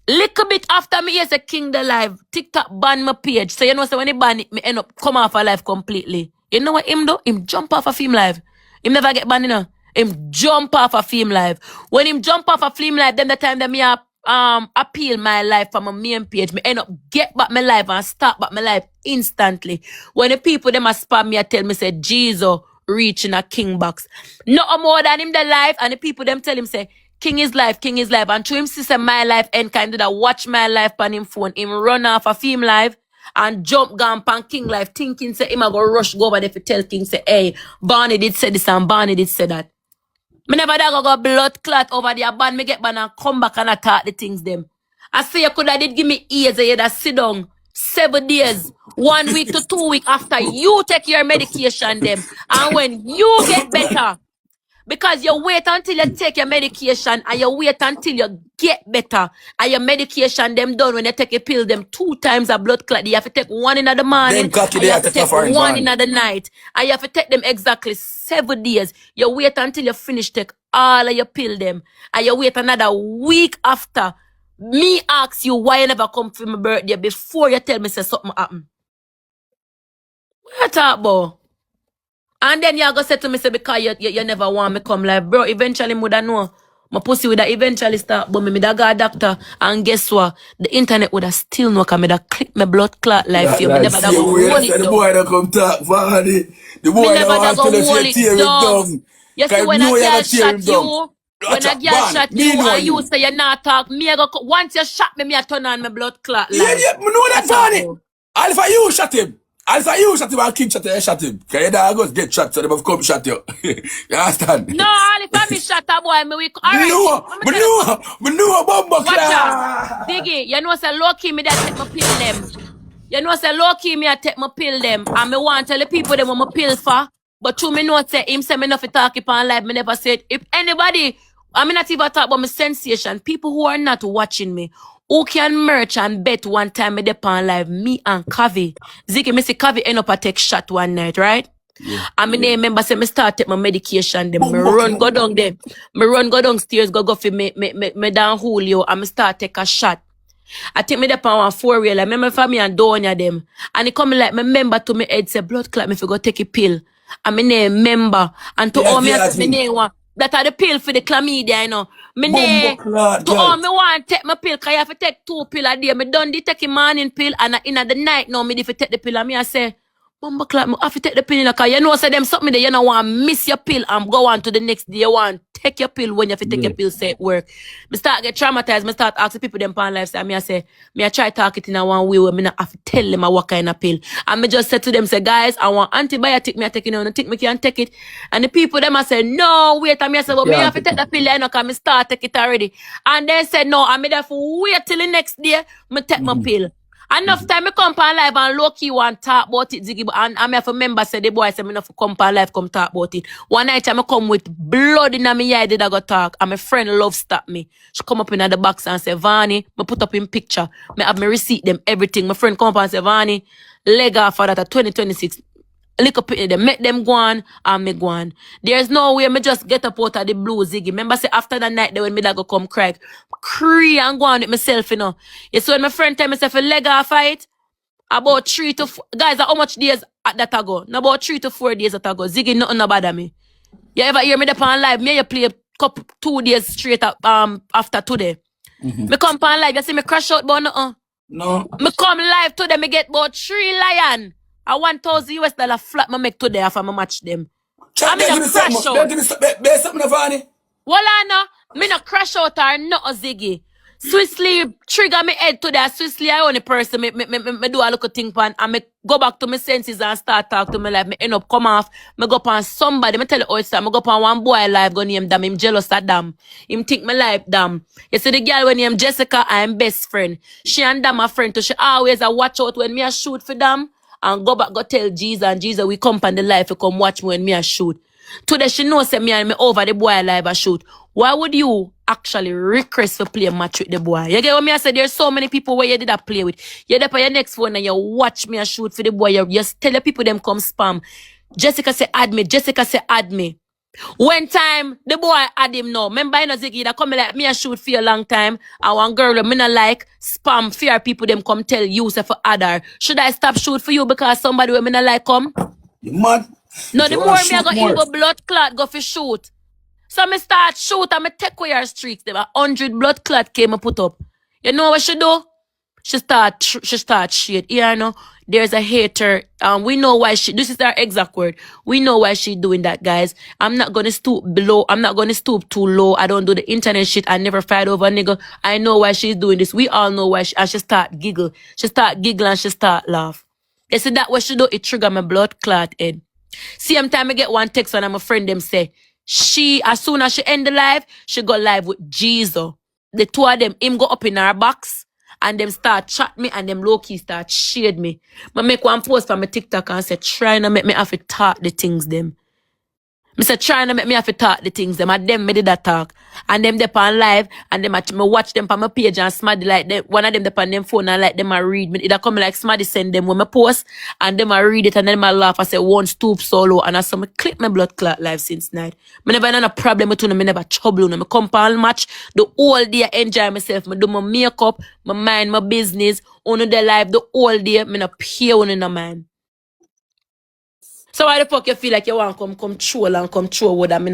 Little bit after me, yes, a King the live. TikTok ban my page. So you know, so when he ban it, me end up come off a live completely. You know what him do? Him jump off a Fame Live. Him never get banned, you know. Him jump off a Fame Live. When him jump off a Fame Live, then the time that me appeal my life from my main page, me end up get back my life and start back my life instantly. When the people them a spam me, I tell me say GEEZO reaching a King box. No more than him the life, and the people them tell him say King is life. And to him say my life and kind of that watch my life on him phone. Him run off a Fame Live and jump gone pan King life, thinking say him a go rush go over there to tell King say, hey, Barney did say this and Barney did say that. Me never da go blood clot over there, ban me get ban and come back and attack the things them. I say you could have did give me ears and you da sit down 7 days, 1 week to 2 weeks after you take your medication them. And when you get better, because you wait until you take your medication and you wait until you get better. And your medication them done when you take a pill them 2 times a blood clot. You have to take 1 in the morning and you have to take 1 in the night. And you have to take them exactly 7 days. You wait until you finish take all of your pill them. And you wait another week after. Me ask you why you never come for my birthday before you tell me say something happen. What you talk about? And then you go say to me, say, because you never want me come live. Bro, eventually, would I know. My pussy would have eventually start, but me da go a doctor. And guess what? The internet would have still know, because me da click my blood clot live for you. Me never da go hold it down. The boy da come talk, Vanny. The boy da want to tell us tear it down. You see, when a girl shot you, when a girl shot you, and you say you not talk, me I go, once you shot me, I turn on my blood clot live. Yeah, me know that, Vanny. Alpha, you shot him. As I you shot him and King shot him, shot him. Cause your dog get shot, so they have come shot you. You understand? No, all if I me shot a boy, me we alright. Me know a bomba class. Diggy, you know say low key me that take my pill them. You know say low key me I take my pill them. And me want tell the people them what my pill for. But to me know say him say me nothing talk upon live, me never said. If anybody, I mean not even talk about my sensation, people who are not watching me, who can merch and bet one time me depend live, me and Kavi. Ziggy, me see Kavi end up a take shot one night, right? Yeah. And me remember say me start take my medication them. Me run go down there. Me run go downstairs, go for me down Julio, and me start take a shot. I think me depend on 4-wheel. I remember for me and Donya them. And it come like me member to me head say blood clot me if you go take a pill. And me name member. And to all me I say me name one. That are the pill for the chlamydia, you know. Me ne, to all me want take my pill, cause I have to take 2 pills a day. Me done the take a morning pill, and in the night now, me if take the pill, and me I say, Bumbo clock, me have to take the pill, cause you know, say them something that you don't want miss your pill and go on to the next day, you want take your pill when you have to take your pill, say it work. Me start get traumatized, me start asking people them pan life, say, me I say, me I try talk it in a one way where me not have to tell them what kind of pill. And me just said to them, say, guys, I want antibiotic, me I take it, you know, think me can take it. And the people them I say, no, wait, and me I say, well, me have to take the pill, you know, cause me start take it already. And they said, no, and me therefore wait till the next day, me take my pill. Enough time me come on live and low-key want talk about it, Ziggy. And I have a member say the boy say me enough come on live, come talk about it. One night I come with blood in my eye, did I go talk. And my friend love stop me. She come up in the box and say, Vani, me put up in picture. Me have me receipt them, everything. My friend come up and say, Vani, leg off for that at 2026. Lick up in them, make them go on and me go on. There's no way me just get up out of the blue, Ziggy. Remember say after that night when me that go come cry and go on with myself, you know. You see when my friend tell me say for leg off fight, about 3 to 4 guys, how much days at that ago? No, about 3 to 4 days that ago. Ziggy nothing about me. You ever hear me up on live? Me you play a couple 2 days straight up after today. Me come on live, you see me crash out but nothing. No. Me come live today, me get about 3 lion. I $1,000 flat me make today after me match them. I mean a crash out. Be something, Vani. Well, I know, me no crash out or not Ziggy. Swiftly trigger me head today. Swiftly I only person me do a little thing pan and me go back to my senses and start talk to me life. Me end up come off. Me go upon somebody. Me tell you how it's me go upon one boy live go name damn. Him jealous at damn. Him think me life damn. You see the girl when name Jessica, I'm best friend. She and damn my friend too. She always a watch out when me a shoot for them. And go back, go tell Jesus and Jesus, we come on the life to come watch me when me a shoot. Today she knows that me and me over the boy live a shoot. Why would you actually request for play a match with the boy? You get what me I say? There's so many people where you did that play with. You're there for your next phone and you watch me a shoot for the boy. You just tell the people them come spam. Jessica say add me. Jessica say add me. One time, the boy had him now. Remember, you know, Ziggy, that come like me a shoot for a long time. And one girl, me not like, spam, fear people, them come tell you, say for other. Should I stop shoot for you because somebody with me not like come? You mad? No, the more me I go in go blood clot, go for shoot. So me start shoot and me take away her streaks. There were 100 blood clot came and put up. You know what she do? She start shit. You know, there's a hater. We know why this is our exact word. We know why she doing that, guys. I'm not gonna stoop below. I'm not gonna stoop too low. I don't do the internet shit. I never fight over a nigga. I know why she's doing this. We all know why and she start giggle. She start giggle and she start laugh. You see that what she do? It trigger my blood clot head. Same time I get one text and I'm a friend them say, as soon as she end the live, she go live with GEEZO. The two of them, him go up in her box. And them start chat me and them low-key start shade me. But make one post for my TikTok and say, trying to make me have to talk the things them. I say, trying to make me have to talk the things them. And them me did that talk. And them dep on live. And them me watch them on my page and Smaddy like them. One of them dep on them phone and like them I read me. It come like Smaddy send them when I post. And them I read it and then I laugh. I say, one stoop solo. And I saw me clip my blood clot live since night. I never had a problem with them. I never trouble them. I come on match. The whole day I enjoy myself. I do my makeup. My mind, my business. On the live the whole day. I not pay on in the mind. So why the fuck you feel like you want to come troll and come troll with them?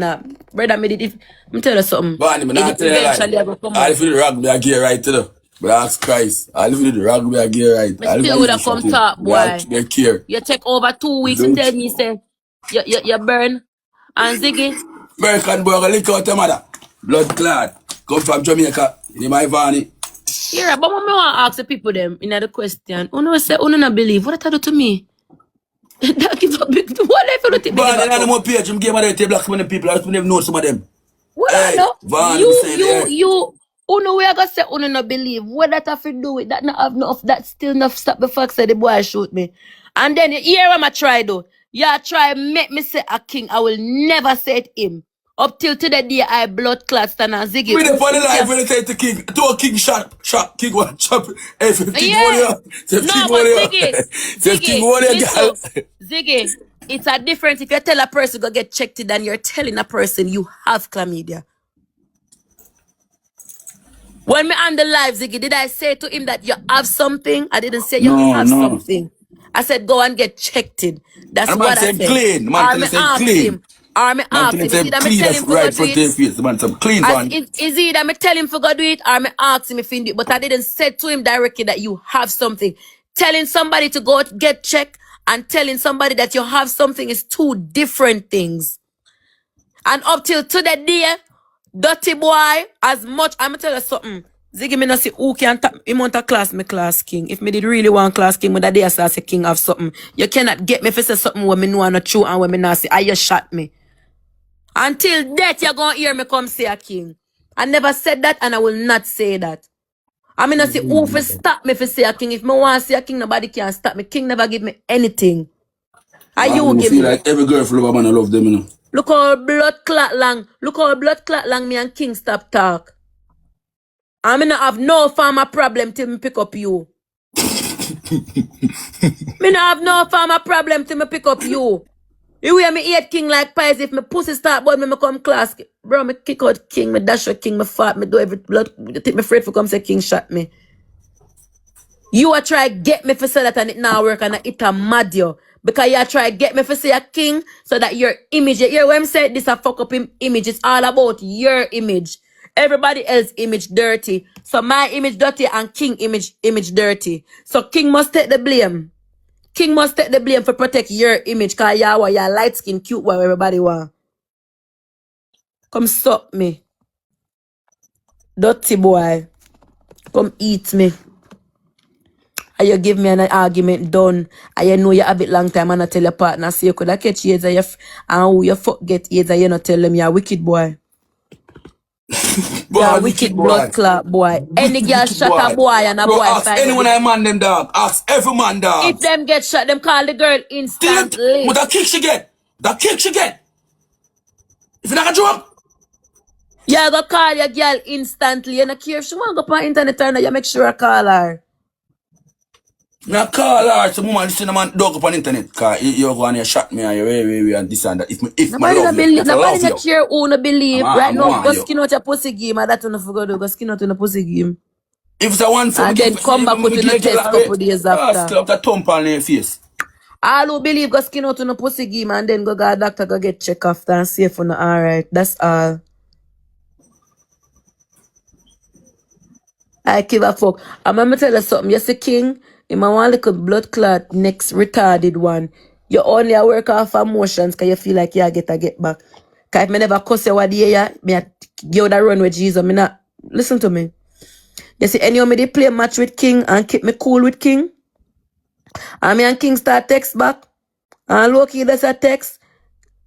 Brother, I'm tell you something. But I'm not telling you like, I feel the rugby I get right to the. But ask Christ, I feel the rugby I get right. I still would have come talk, boy. They care. You take over 2 weeks and tell me, say, you burn. And Ziggy? American boy, I lick out your mother. Blood clot. Come from Jamaica. In my Ivany. Yeah, but I want to ask the people them in the question. Uno say, uno not believe. What that do to me? That is a big. What if you don't think? But I don't page. I'm giving them black many people. I don't even know some of them. What I know? You. Uno we are gonna say uno not believe. What that have to do with that? Not have enough. That still enough stop the fact that the boy shoot me. And then here I'm a try though. Yeah, try make me say a king. I will never say it him. Up till today day I blood clot stand and Ziggy. We the funny life when they say to king. To a king shot. King one chop. Hey, if king warrior. Ziggy, it's a difference if you tell a person go get checked than you're telling a person you have chlamydia. When me on the live, Ziggy, did I say to him that you have something? I didn't say you have something. I said go and get checked in. That's what I said. Clean. Man, said clean. Or me ask him, is it that me tell him for go do it? Is it that me tell him for go do it? Or me ask him if he do it? But I didn't say to him directly that you have something. Telling somebody to go get checked and telling somebody that you have something is two different things. And up till today, Dirty boy, as much, I'm tell you something. Ziggy me not say who can tap him want a class, me class king. If me did really want class king, with that day I say king of something. You cannot get me if say something when me know not true and when me not say, I you shot me. Until death, you're gonna hear me come say a king. I never said that and I will not say that. I mean, I say, who for stop me for say a king? If me want to say a king, nobody can stop me. King never give me anything. And you give feel me. like every girl love a man, I love them, you know. Look how blood clot long. Look how blood clot long me and king stop talk. I mean, I have no farmer problem till me pick up you. Me not have no farmer problem till me pick up you. You hear me eat king like pies if my pussy start but me come class. Bro, me kick out king, me dash out king, me fart, me do every blood. You think me afraid for come say king shot me. You a try get me for say that and it now work and it a mad you. Because you try get me for say a king so that your image, you hear when I say this a fuck up him image, it's all about your image. Everybody else image dirty. So my image dirty and king image dirty. So king must take the blame. King must take the blame for protect your image because you're light skin, cute boy, everybody want. Come suck me. Dirty boy. Come eat me. And you give me an argument done. And you know you have it long time and I tell your partner, say you could have catch AIDS and who you forget AIDS and you not tell them you're a wicked boy. Boy, You're a wicked blood clot boy. Any girl shot a boy and a bro, boy ask find anyone I man them dog. Ask every man dog. If them get shot, them call the girl instantly. But that kick she get. That kick she get. If you not gonna jump. You go call your girl instantly. You don't care if she want to go on internet or not, you make sure I call her. I call her, some woman listen to man dog up on internet. Cause you're going to shot me and you're and this and that. If my love you, nobody not care who no believe. Right now, go you. skin out your pussy game and that you no forgot to go skin out in the pussy game. If it's a one for and then come back with the test couple days after. Slap the thump on your face. All who believe go skin out in the pussy game and then go to a doctor go get check after and see if you're not alright. That's all. I give a fuck. I'm gonna tell you something. You see king, you might want like a blood clot next retarded one. You only work off emotions because you feel like you get back. Cause if me never cuss you what day, me give that run with GEEZO. Me not listen to me. You see, anyhow me they play match with king and keep me cool with king. And me and king start text back. And low-key does a text.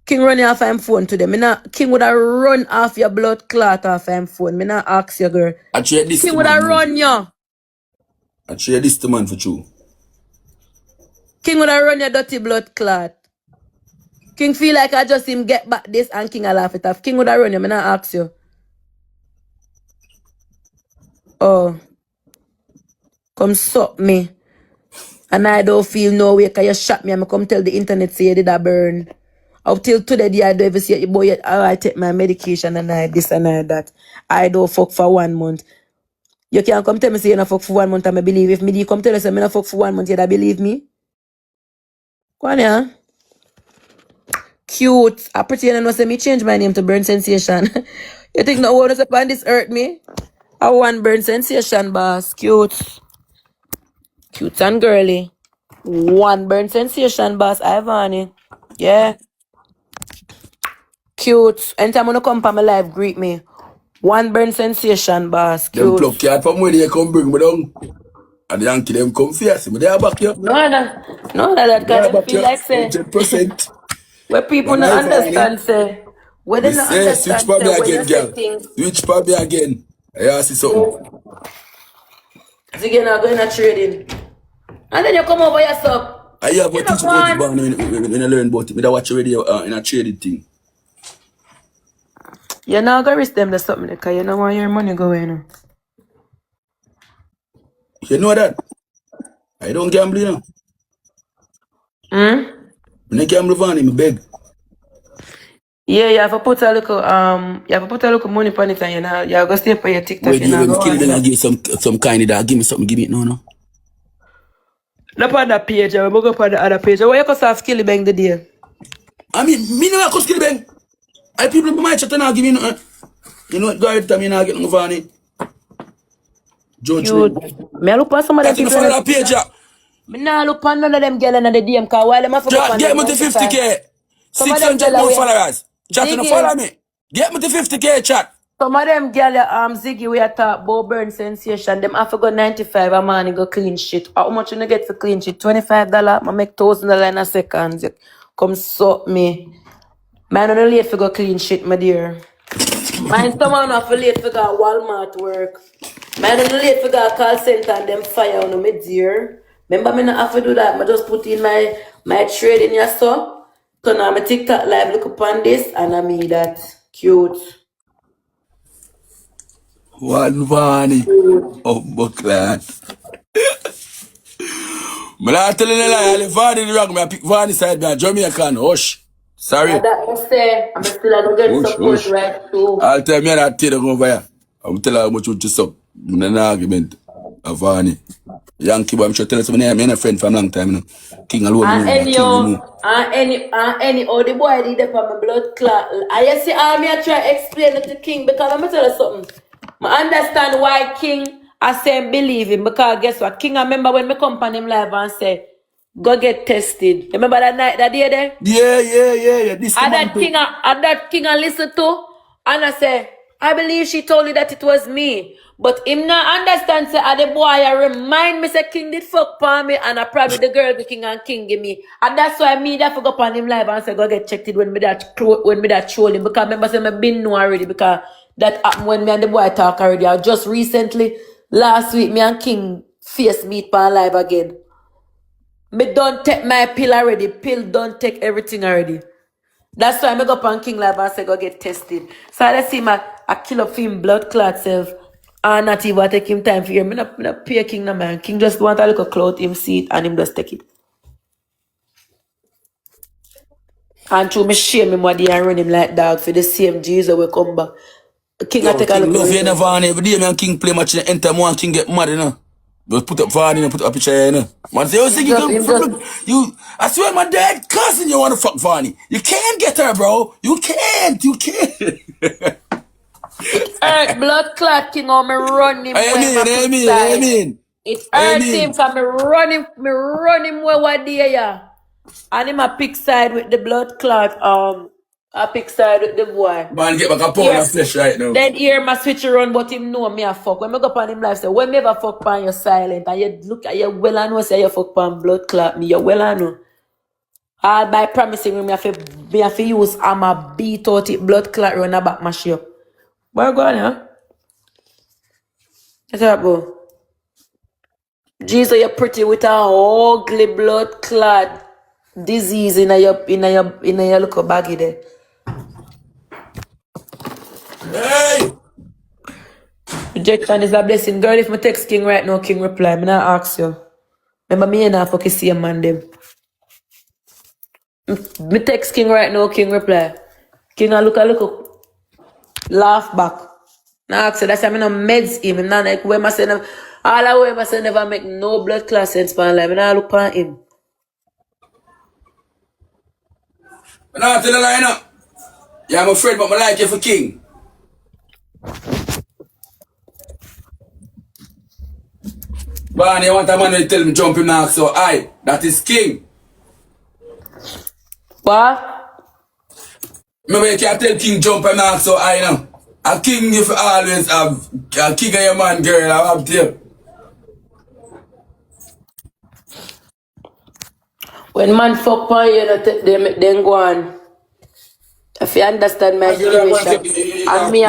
King run off him phone today. Me not king would have run off your blood clot off him phone. Me not ask you, girl. King would have run you. I share this to man for you. King would have run your dirty blood clot. King feel like I just him get back this and King a laugh it off. King would have run you. Me not ask you. Oh. Come suck me. And I don't feel no way because you shot me and I come tell the internet say you did a burn. Up till today, I don't ever see you, boy, I take my medication and I this and I that. I don't fuck for 1 month. You can't come tell me say you don't fuck for 1 month and I believe. If me come tell you say I don't fuck for 1 month, you don't believe me? Go on, yeah. Cute. I pretend I know say me change my name to Burn Sensation. You think no one is upon this hurt me? I want Burn Sensation, boss. Cute. Cute and girly. One Burn Sensation, boss. IVANY. Yeah. Cute. Anytime when you come from my life, greet me. One Burn Sensation, boss. Cute. Them pluck card from where they come bring me down. And the Yankee them come fierce. But they are back here. No, that because them feel like say 100%. where people not understand say. Where they not understand switch probably say when again, you say girl. things. Switch probably again. I see something. Again, I'm going to trading. And then you come over yourself. I have what teach about it when I learn about it. I watch already in a trading thing. You're not going to risk them the something because you don't want your money going. You know that? I don't gamble, you know. When I gamble, Vanny, I beg. Yeah, you have to put a little money on it and you have to stay for your TikTok. Wait, you will kill it and give some kind of that. Give me something, give it no. Not on that page, I will go up on the other page. Why you can have Skilly Bang the day? I mean, me no Skilly Bang. I people in my chat and I give me no. You know what, go ahead, me not get no Vanny. Judge me I look on some of them people. Follow that page, yeah. Me nah look on none of them girls in the DM because while them have to get me to 50K. 600 more followers. Chat, you follow me. Get me to 50K, chat. Some of them girl, Ziggy, we are talk about burn sensation. Them have to go 95 a man and go clean shit. How much you get for clean shit? $25. I make $1,000 in a second. Come suck me. Man, I'm not late for go clean shit, my dear. Man, someone have to late for go Walmart work. Man, I'm not late for go call center and them fire on me, dear. Remember, me not have to do that. I just put in my trade in your stuff. Turn on my TikTok live, look upon this, and I mean that. Cute. One Vani. Oh, buckland. I'm not telling you a lie. I'll Vani the wrong. I pick Vani side. I'm Jamaican. Hush. Sorry. That I say, I'm still going to get support right too. I'll tell me that tell you over here. I'm telling you how much you just up. I'm in an argument. Vani. Yankee boy, I'm sure tell us I'm a friend for a long time. You know. King alone. Any the boy did up on my blood clot. I see me I try to explain it to King because I'm tell you something. I understand why King I say believe him because guess what? King I remember when me come on him live and say, go get tested. Remember that night that day there? Yeah. This And that King I listen to and I say, I believe she told you that it was me. But him not understand say the boy I remind me say King did fuck for me and I probably the girl the King and King give me. And that's why me that forgot on him live and say go get checked it when me that troll him because remember say me been know already because that happened when me and the boy talk already. I just recently last week me and King face meet pan live again. Me don't take my pill already. Pill don't take everything already. That's why I go up on King Live and say go get tested. So let's see I kill up him blood clot self. And not even take him time for him. I not pay King no man. King just want a little cloth, him see it and him just take it. And through me shame him what they run him like dog for the same GEEZO will come back. King I take a look. Love you never on every day man King play match in enter one King get mad, you know. Just put up Vani and put up a picture, you know. Man say, you I swear my dad cousin you wanna fuck Vani. You can't get her, bro. You can't. Hurt blood clot King on me run him. I mean. It hurt him because me run him where what day ya. And him a pick side with the blood clot, a pick side with the boy. Man get back a pound of flesh right now. Then here my switch around, but him know me a fuck. When I go up on him life say, when me ever fuck pan you silent and you look at you well and know say you fuck pan blood clot me, you well and know. All by promising me have to use hammer beat out it blood clot run a back mash you up. Where you going, huh? What's up, bro? GEEZO, you're pretty with a ugly blood clot disease in your little baggy there. Hey! Rejection is a blessing. Girl, if me text King right now, King reply. Me not ask you. Remember me and I fucking see a man them. Me text King right now, King reply. King I look, laugh back. Now ask you, that's why I no meds him. I'm not like where I say all I way I say never make no blood class sense for life. I not look on him. I'm not telling you lie now. Yeah, I'm afraid but I like you for King. Barney, I want a man to tell me jump him now, so that is King. What? Remember you can't tell King jump him now, so now. A King if you always have a King of your man, girl, I have to. When man fuck on you, then go on. If you understand my situation. And me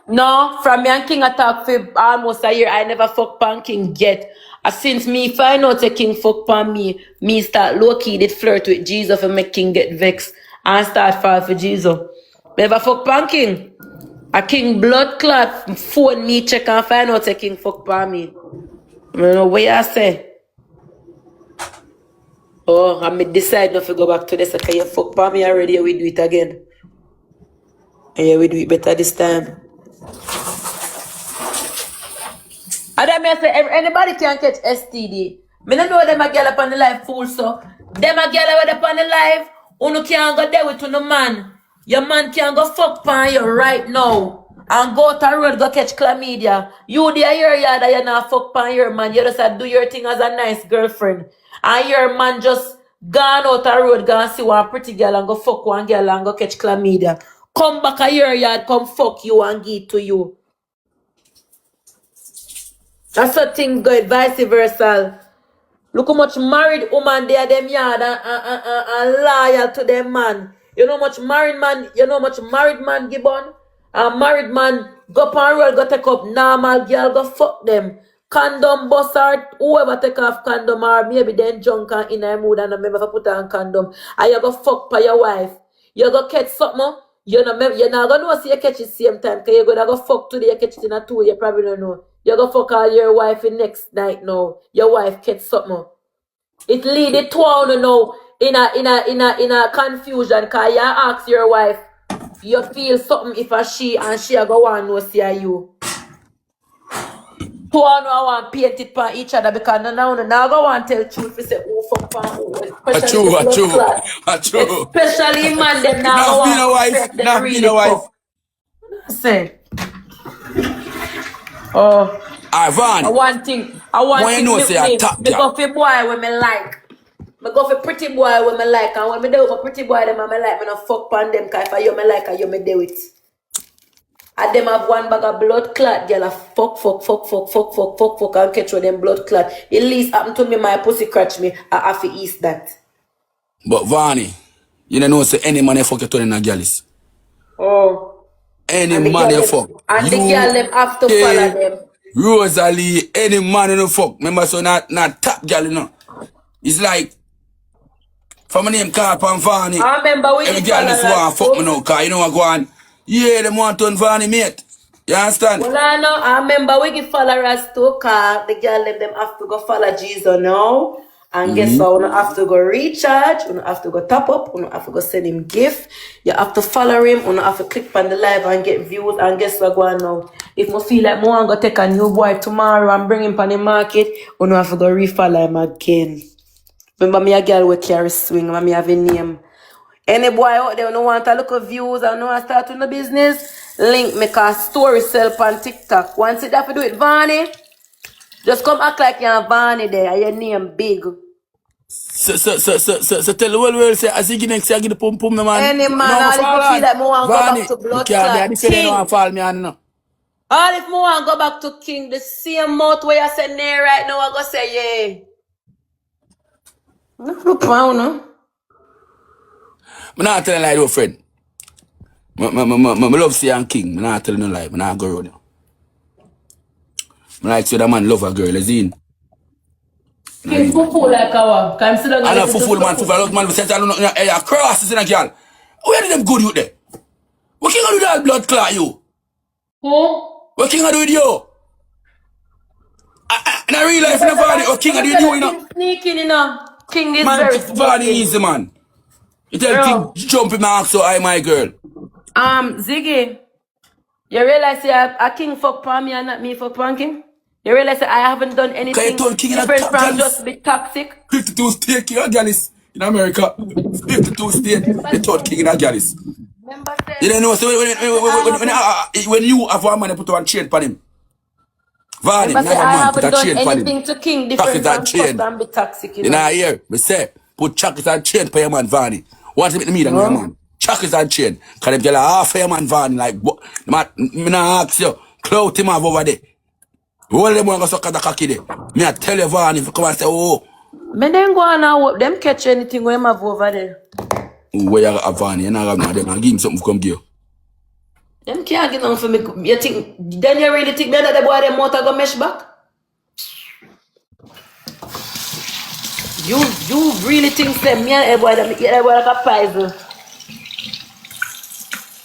no, from me and King attack for almost a year, I never fuck pan King yet. Since me find out a King fuck pan me start low-key did flirt with GEEZO for make King get vexed and start fall for GEEZO. Never fuck pan King. A King blood clot phone me check and find out a King fuck pan me. I don't know what I say. Oh, I may decide not to go back to this. Okay, you fuck pan me already, we do it again. And yeah, we do it better this time. And then I say, anybody can catch STD. Me don't know them a girl up on the live fool, so. Them a girl up on the live, you can't go there with no man. Your man can't go fuck pan you right now. And go to road, go catch chlamydia. You there your yard that you not fuck pan your man. You just do your thing as a nice girlfriend. And your man just gone out the road, gone see one pretty girl and go fuck one girl and go catch chlamydia. come back a your yard, come fuck you and give it to you. That's a thing good, vice versa. Look how much married woman there them yard and loyal to them man. You know much married man, Gibbon? A married man go pan roll, go take up normal girl, go fuck them. Condom bust or whoever take off condom or maybe then junk and in a mood and remember to put on condom. And you go fuck by your wife. You go catch something. You're not gonna know see you catch it same time. Cause you're gonna go fuck today, you catch it in a 2, you probably don't know. You go fuck all your wife in next night now. Your wife catch something. It lead it to now in a confusion cause you ask your wife, you feel something if a she and she go want no see you. Two I want paint it for each other because now go want tell truth. We say who fuck for who. True. Especially man them now Not being a wife. Not being a wife. Say. Oh. Ivan. One thing you know say a top me go for boy when me like. Me go for pretty boy when me like. And when me do for pretty boy them and me like, me no fuck pan them cause if you me like and you me do it. And them have one bag of blood clot, girl. Fuck, and catch with them blood clot. At least happen to me, my pussy catch me. I have to eat that. But Vani, you don't know say any man you fuck you turn in a girl. Oh. Any man you fuck. And the girl them have to follow them. Rosalie, any man you fuck. Remember so not top girl, you know. It's like from my name Caan and Vani. I remember we every girl just want fuck me now, cause you know what go on. Yeah, them want to Vani mate. You understand? Well, I remember we give followers too, cause the girl them have to go follow GEEZO now. And guess what? We don't have to go recharge, we don't have to go top up, we don't have to go send him gift. You have to follow him, we don't have to click on the live and get views. And guess what go on now? If we feel like we want to go take a new boy tomorrow and bring him on the market, we don't have to go refollow him again. Remember me a girl with carry swing, me have a name. Any boy out there who don't want to look at views and don't want to start in the business, link make a story sell on TikTok. Once you have to do it, Vani, just come act like you're Vani there and your name big. So tell the whole world say as you get next year get the pum the man. Any man, all if you feel like me want to go back to blood clot King. All if me want to go back to King, the same mouth where you say nay right now, I go say yeah. No pound, no. I'm not telling lie though, friend. I love seeing King. I'm not telling no lie. I'm not go around now. I like to the man love a girl, is in. King fufu like our. I'm still I love fufu man, fufu. I love man who says I don't know a cross is in a girl. Where did them good you there? What can I do that blood clot you? Who? What can I do with you? In a real life, in a Vani, what can I do with you, you know? Sneaking, you know. King is man, very Vani easy, man. You tell King jump in my ass, so I my girl. Ziggy, you realize a King fuck pan me and not me fuck pan King? You realize I haven't done anything different from just be toxic? 52 state King of Gallis in America. 52 state, they thought King of Gallis. You don't know, so when you have one man, you put one chain for him. Vani, never man, put a chain for him. Anything to King different from fuck and be toxic, you know? In a year, we say, put chocolates and chain for your man, Vani. What is it me than your man? Chocolates and chain. Cause them get half your man, Vani, like, man, me not ask you, clout him have over there. All them want to suck at the cocky there. Me I tell you, Vani, if you come and say, oh. Me then go on and hope them catch anything when have over there. Where you have Vani, you not have no them and give him something to come give you. Them can't get on for me. You think, then you really think that the boy them motor go mesh back? You really think them, me and boy them like a puzzle.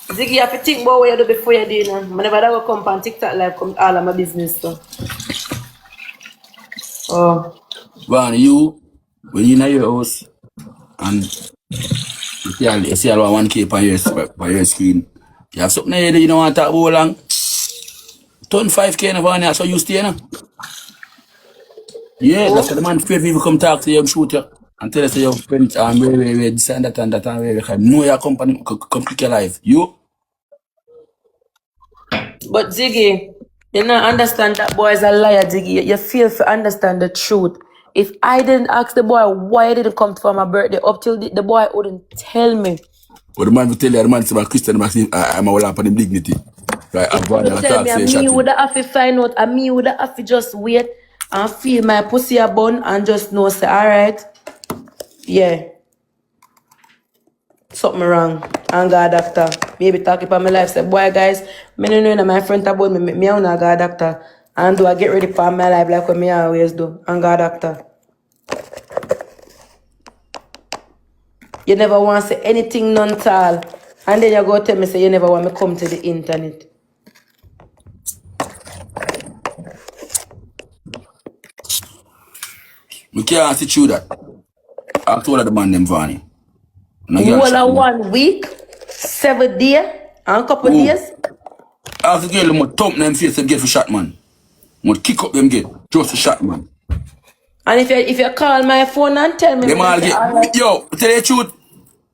Ziggy, you have to think about what you do before you do it. Whenever I go come on TikTok live, come all of my business. So. Oh. Vani, you, when you in your house, and you see all 1K on your screen, you have something there you don't want to talk about long. Turn 5K in Vani, so you stay now. Yeah, that's what the man afraid people come talk to you and shoot you. And tell us your friends and where this and that and where know your company, come click your life. You? But Ziggy, you don't understand that boy is a liar, Ziggy. You feel to understand the truth. If I didn't ask the boy why he didn't come for my birthday, up till the boy wouldn't tell me. But the man will tell you, the man say, I'm a Christian, I'm a up on him dignity. Right, I'm going to Tell talk, me, say, and me would have to find out, and me would have to just wait and feel my pussy a bun and just know, say, alright, yeah, something wrong. And go doctor. Baby talk about my life, say, boy, guys, me no know my friend about me I wanna go doctor. And do I get ready for my life like what me always do, and go doctor. You never want to say anything none at all. And then you go tell me, say, you never want me come to the internet. We can't sit through that. I told the man them Vani. Well, 1 week, 7 days, and a couple days. Ask the girl, I'm thump them face them get for shot, man. I'm kick up them get, just for shot, man. And if you call my phone and tell me, Them all get, right. yo, tell you the truth,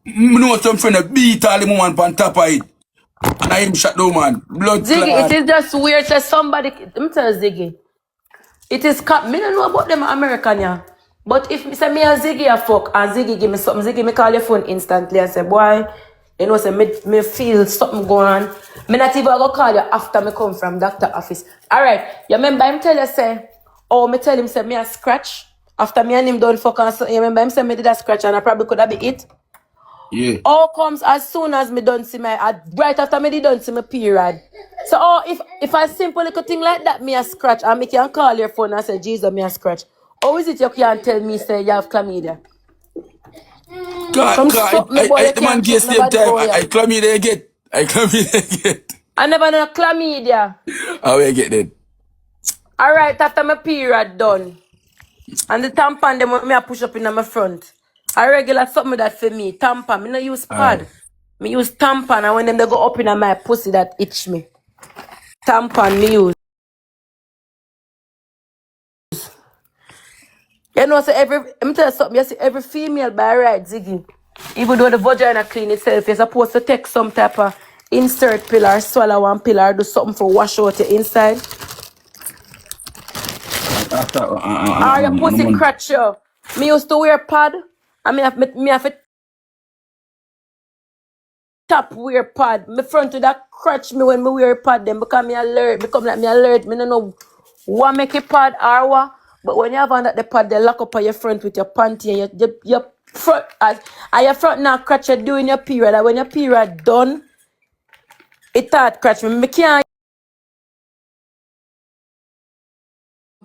I know some friend that beat all the woman on top of it. And I him shot down, man. Blood Ziggy, clot. it is just weird that somebody, let me tell Ziggy, it is, me don't know about them American, yeah. But if say me and Ziggy a fuck, and Ziggy give me something, Ziggy me call your phone instantly and say, boy, you know, say me feel something going on. Me not even go call you after me come from doctor office. Alright, you remember him tell you say, oh, me tell him say me a scratch. After me and him done fuck and so, you remember him say me did a scratch and I probably could have be it. Yeah. All comes as soon as me done see my, right after me done see my period. So oh, if I simple little thing like that, me a scratch, and me can call your phone and say, GEEZO, me a scratch. Or is it you can't tell me say you have chlamydia? The man gets same time, I chlamydia get. I never know chlamydia. How I get that? Alright, after my period done. And the tampon them me I push up in my front. I regular something that for me. Tampon. Me no use pad. Me use tampon, and when them they go up in my pussy that itch me. Tampon me use. You know, so let me tell you something, you see every female by right, Ziggy, even though the vagina clean itself, you're supposed to take some type of insert pill or swallow one pill or do something for wash out your inside. Or your pussy crutch you. Me used to wear pad, and me have to top wear pad. Me front to that crutch me when me wear pad them because me alert, become like me alert. Me don't know what make a pad or what. But when you have on that the pad, they lock up on your front with your panty and your front and your front now crutch you doing your period. And when your period done, it start crutch me. Me can't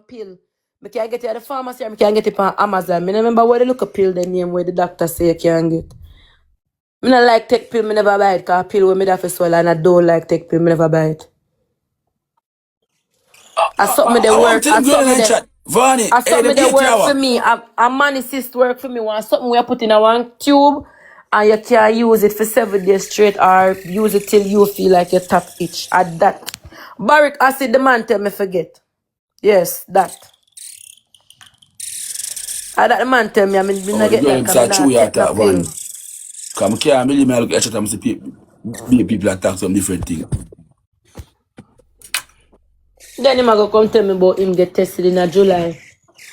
pill. Me can't get it at the pharmacy or me can't get it on Amazon. Me remember where they look a pill the name where the doctor say you can't get. Me not like take pill, me never buy it, because pill when me have to swallow and I don't like take pill, me never buy it. I saw me the work. I saw me the work for me. A money cyst work for me. Want something we put in a one tube and you can use it for 7 days straight or use it till you feel like your top itch. At that. Boric acid, the man tell me forget. Yes, that. That the man tell me I mean not get that pill. Come here, me look at some people attack some different things. Then him go come tell me about him get tested in July.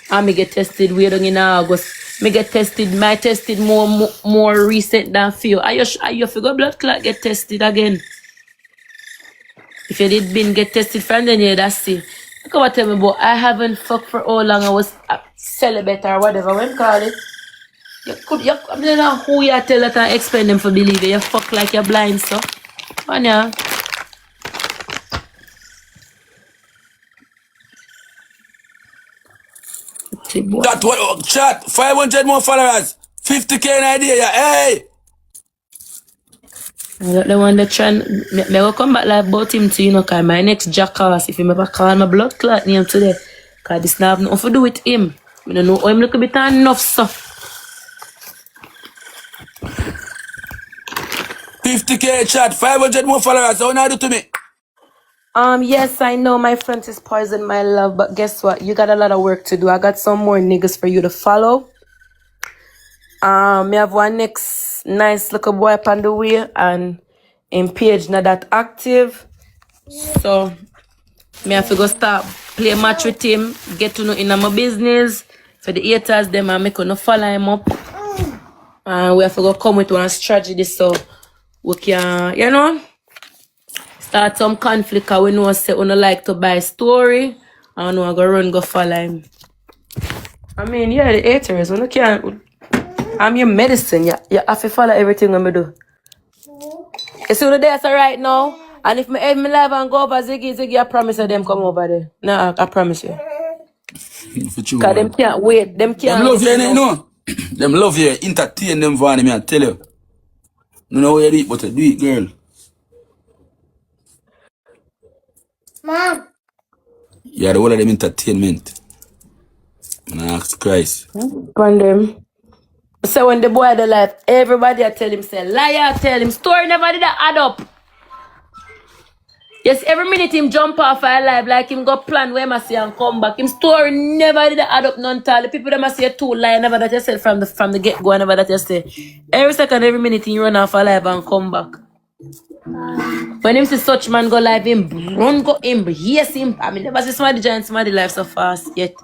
And me get tested way down in August. Me get tested, my tested more recent than few. Are you figure blood clot get tested again? If you did been get tested from then yeah, that's it. You come and tell me about I haven't fucked for how long I was celibate or whatever. When call it? I don't know who you tell that and explain them for believe you. You fuck like you're blind, so. Man, yeah. That what chat, 500 more followers, 50k an idea, yeah, hey! The one that trying, me will come back like about him to, you know, cause my next jackass, if you ever call my blood clot name today, cause this now have nothing to do with him. I don't know how him look a bit enough, so. 50k chat, 500 more followers, how you do to me? Yes, I know my friend is poison, my love, but guess what? You got a lot of work to do. I got some more niggas for you to follow. Me have one next nice little boy up on the way, and in page not that active. So, me have to go start play a match with him, get to know in my business. For the haters, them I make no follow him up. And we have to go come with one strategy, so we can, you know, start some conflict. Cause we know say we don't like to buy story. I know I go run go follow him. I mean, yeah, the haters. We can't. I'm your medicine. You have to follow everything I do. You see the days right now, and if me end my life and go over Ziggy, I promise you them come over there. Nah, I promise you. For true, Cause man. them can't wait. Them can't. Them love you, you know. Them love you. Entertain them, Vanny, me I tell you. You know where you do it, but you do it, girl. Mom. Yeah, the whole of them entertainment. And I ask Christ. From them. So when the boy had the life, everybody I tell him, say, liar, tell him, story never did that add up. Yes, every minute him jump off our life like him go plan where I see and come back. Him story never did that add up none tall. The people that must say two lie never that you said from the get go, never that you say. Every second, every minute he run off our life and come back. When him see such man go live, him run go him, yes him. I mean never see somebody giant somebody life so fast yet.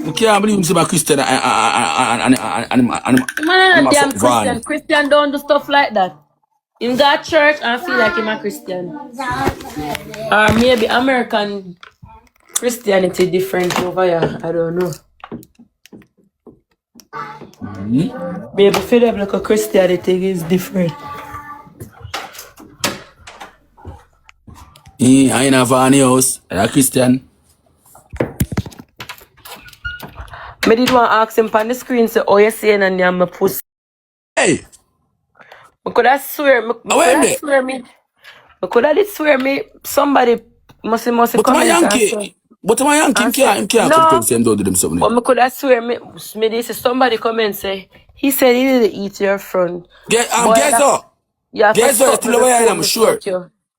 I can't believe him say my Christian and Man, a damn Christian. Christian don't do stuff like that. Him got church and feel like him a Christian. Or maybe American Christianity different over here. I don't know. Maybe feel like a Christianity is different. I ain't have any house. I'm a Christian. I did want to ask him on the screen, so oh you saying and I'm a pussy. Hey! I could have swear me somebody must But come my in and Yankee, say. But my Yankee him can't come to him, don't do them something. But I could have swear me this somebody come and say he said he didn't eat your front. GEEZO! Yeah, GEEZO, you still away, I'm sure.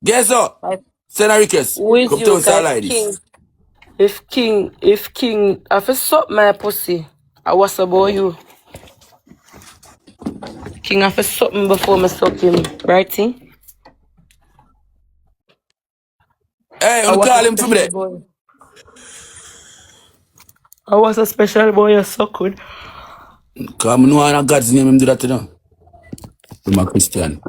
GEEZO! Like, Send a request. who is Come you, to us guys? like this. If King, I fi suck my pussy. I was about you. King, I fi suck me before me suck him, right? Hey, you call him for me there. I was a special boy, you suck with. Because I know in God's name him do that, you know. I'm a Christian.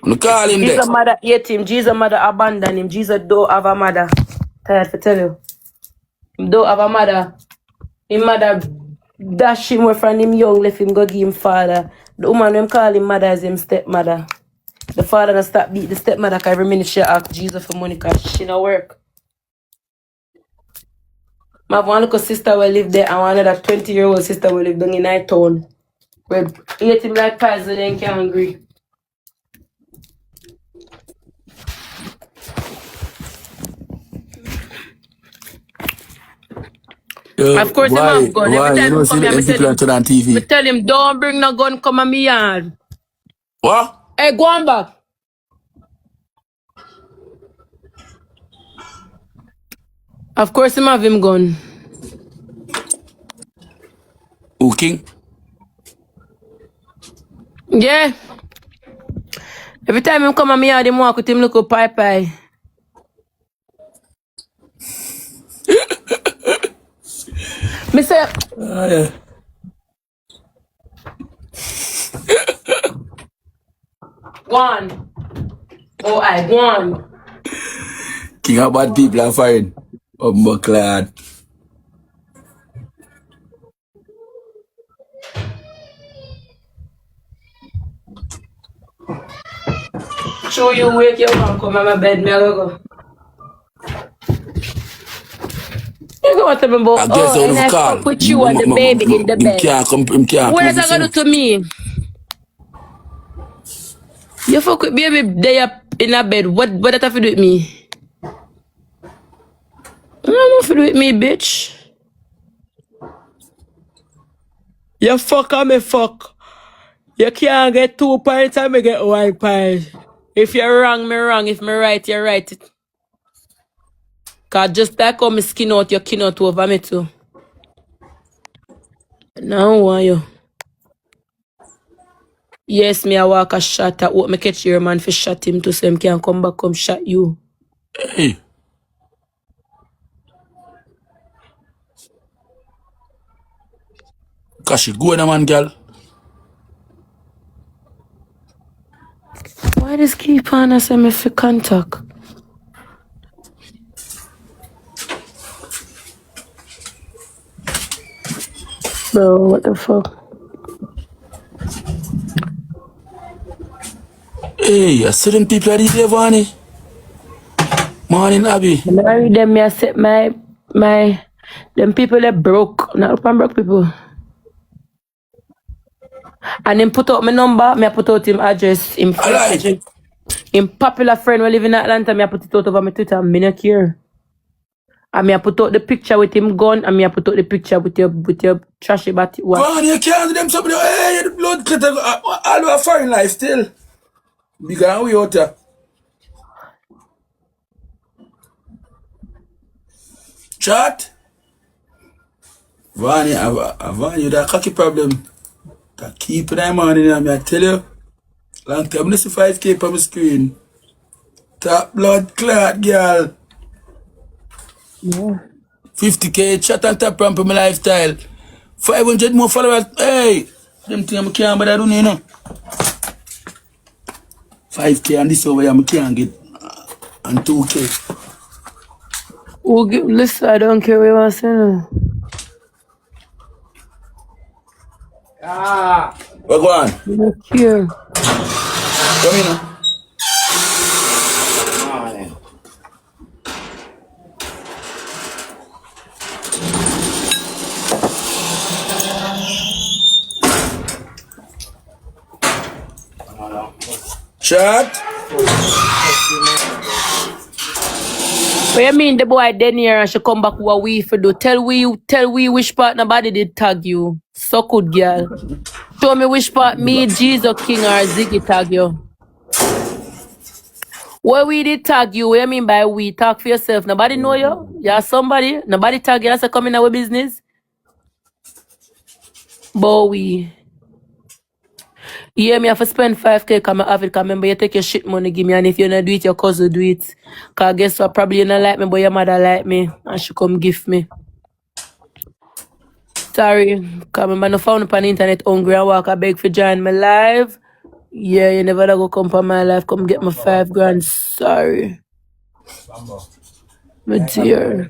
You call him there. Jesus' mother hate him. Jesus' mother abandon him. Jesus don't have a mother. Tired to tell you. Him don't have a mother. His mother dash him away from him young, left him go give him father. The woman them call him mother is him stepmother. The father don't stop beat the stepmother because every minute she ask Jesus for money because she no work. I have one little sister will live there and one another 20-year-old sister will live down in our town. We eat him like pies and then can't hungry. Of course, why, him have gun. Every time you he come here, on TV? I tell him, don't bring no gun come on me yard. What? Hey, go on back. Of course, him have him gun. Who, King? Yeah. Every time him come on me yard, him walk with him look up pie. Me say, Yeah. go on. Oh, I go on. King of bad people are firing. Oh, my God. Show you wake your man come on my bed, me I go. You go what I'm about. I guess Oh, and I call. fuck with you and the baby in the bed. Him can't What is that gonna do to me? You fuck with baby there in a bed. What that have to do with me? Nothing to do with me, bitch. You fuck or me fuck. You can't get 2 pints and me get 1 pint. If you're wrong, me wrong. If me right, you're right. Cause just like how me skin out, you skin out over me too. Now why you? Yes, me I walk a shot at what me catch your man for shot him to so him can come back come shot you. Hey. Cause she go in a man, girl. Why does keep on as me for contact? Bro, what the fuck? Hey, I see them people at the IVANY. Morning, Abby. I read them, I set my them people that broke, not from broke people. And him put out my number, me I put out him address, him Alright. him popular friend who live in Atlanta, me I put it out over my Twitter, me not care. And me I put out the picture with him gun, and me I put out the picture with your trashy body. Go on, you can't do them somebody. Hey, the blood clot, all our foreign life still. Bigger than we out there. Chat. Vanya, Vanya, you that cocky problem. That keep that money, I tell you. Long time, I see 5K on my screen. Top blood clot, girl. Yeah. 50K chat and tap ramp in my lifestyle. 500 more followers. Hey, them things I can't bother doing, you know. 5K and this over here I can't get. And 2K. Listen, I don't care what you want to say now. What go on? I don't care. Come in now. Chat. What you mean the boy then here and she come back what we for do? Tell we which part nobody did tag you. So good girl. Show me which part me, GEEZO King or Ziggy tag you. What we did tag you? What you mean by we? Talk for yourself. Nobody know you? You're somebody. Nobody tag you. That's a come in our business. But we. Yeah, me have to spend 5K because I have it. Because remember, you take your shit money, give me. And if you don't do it, your cousin do it. Because guess what? Probably you don't like me, but your mother like me. And she come give me. Sorry. Because remember, I found up on the internet hungry and walk. I beg for join my live. Yeah, you never go come for my life. Come get my 5 grand. Sorry. My dear.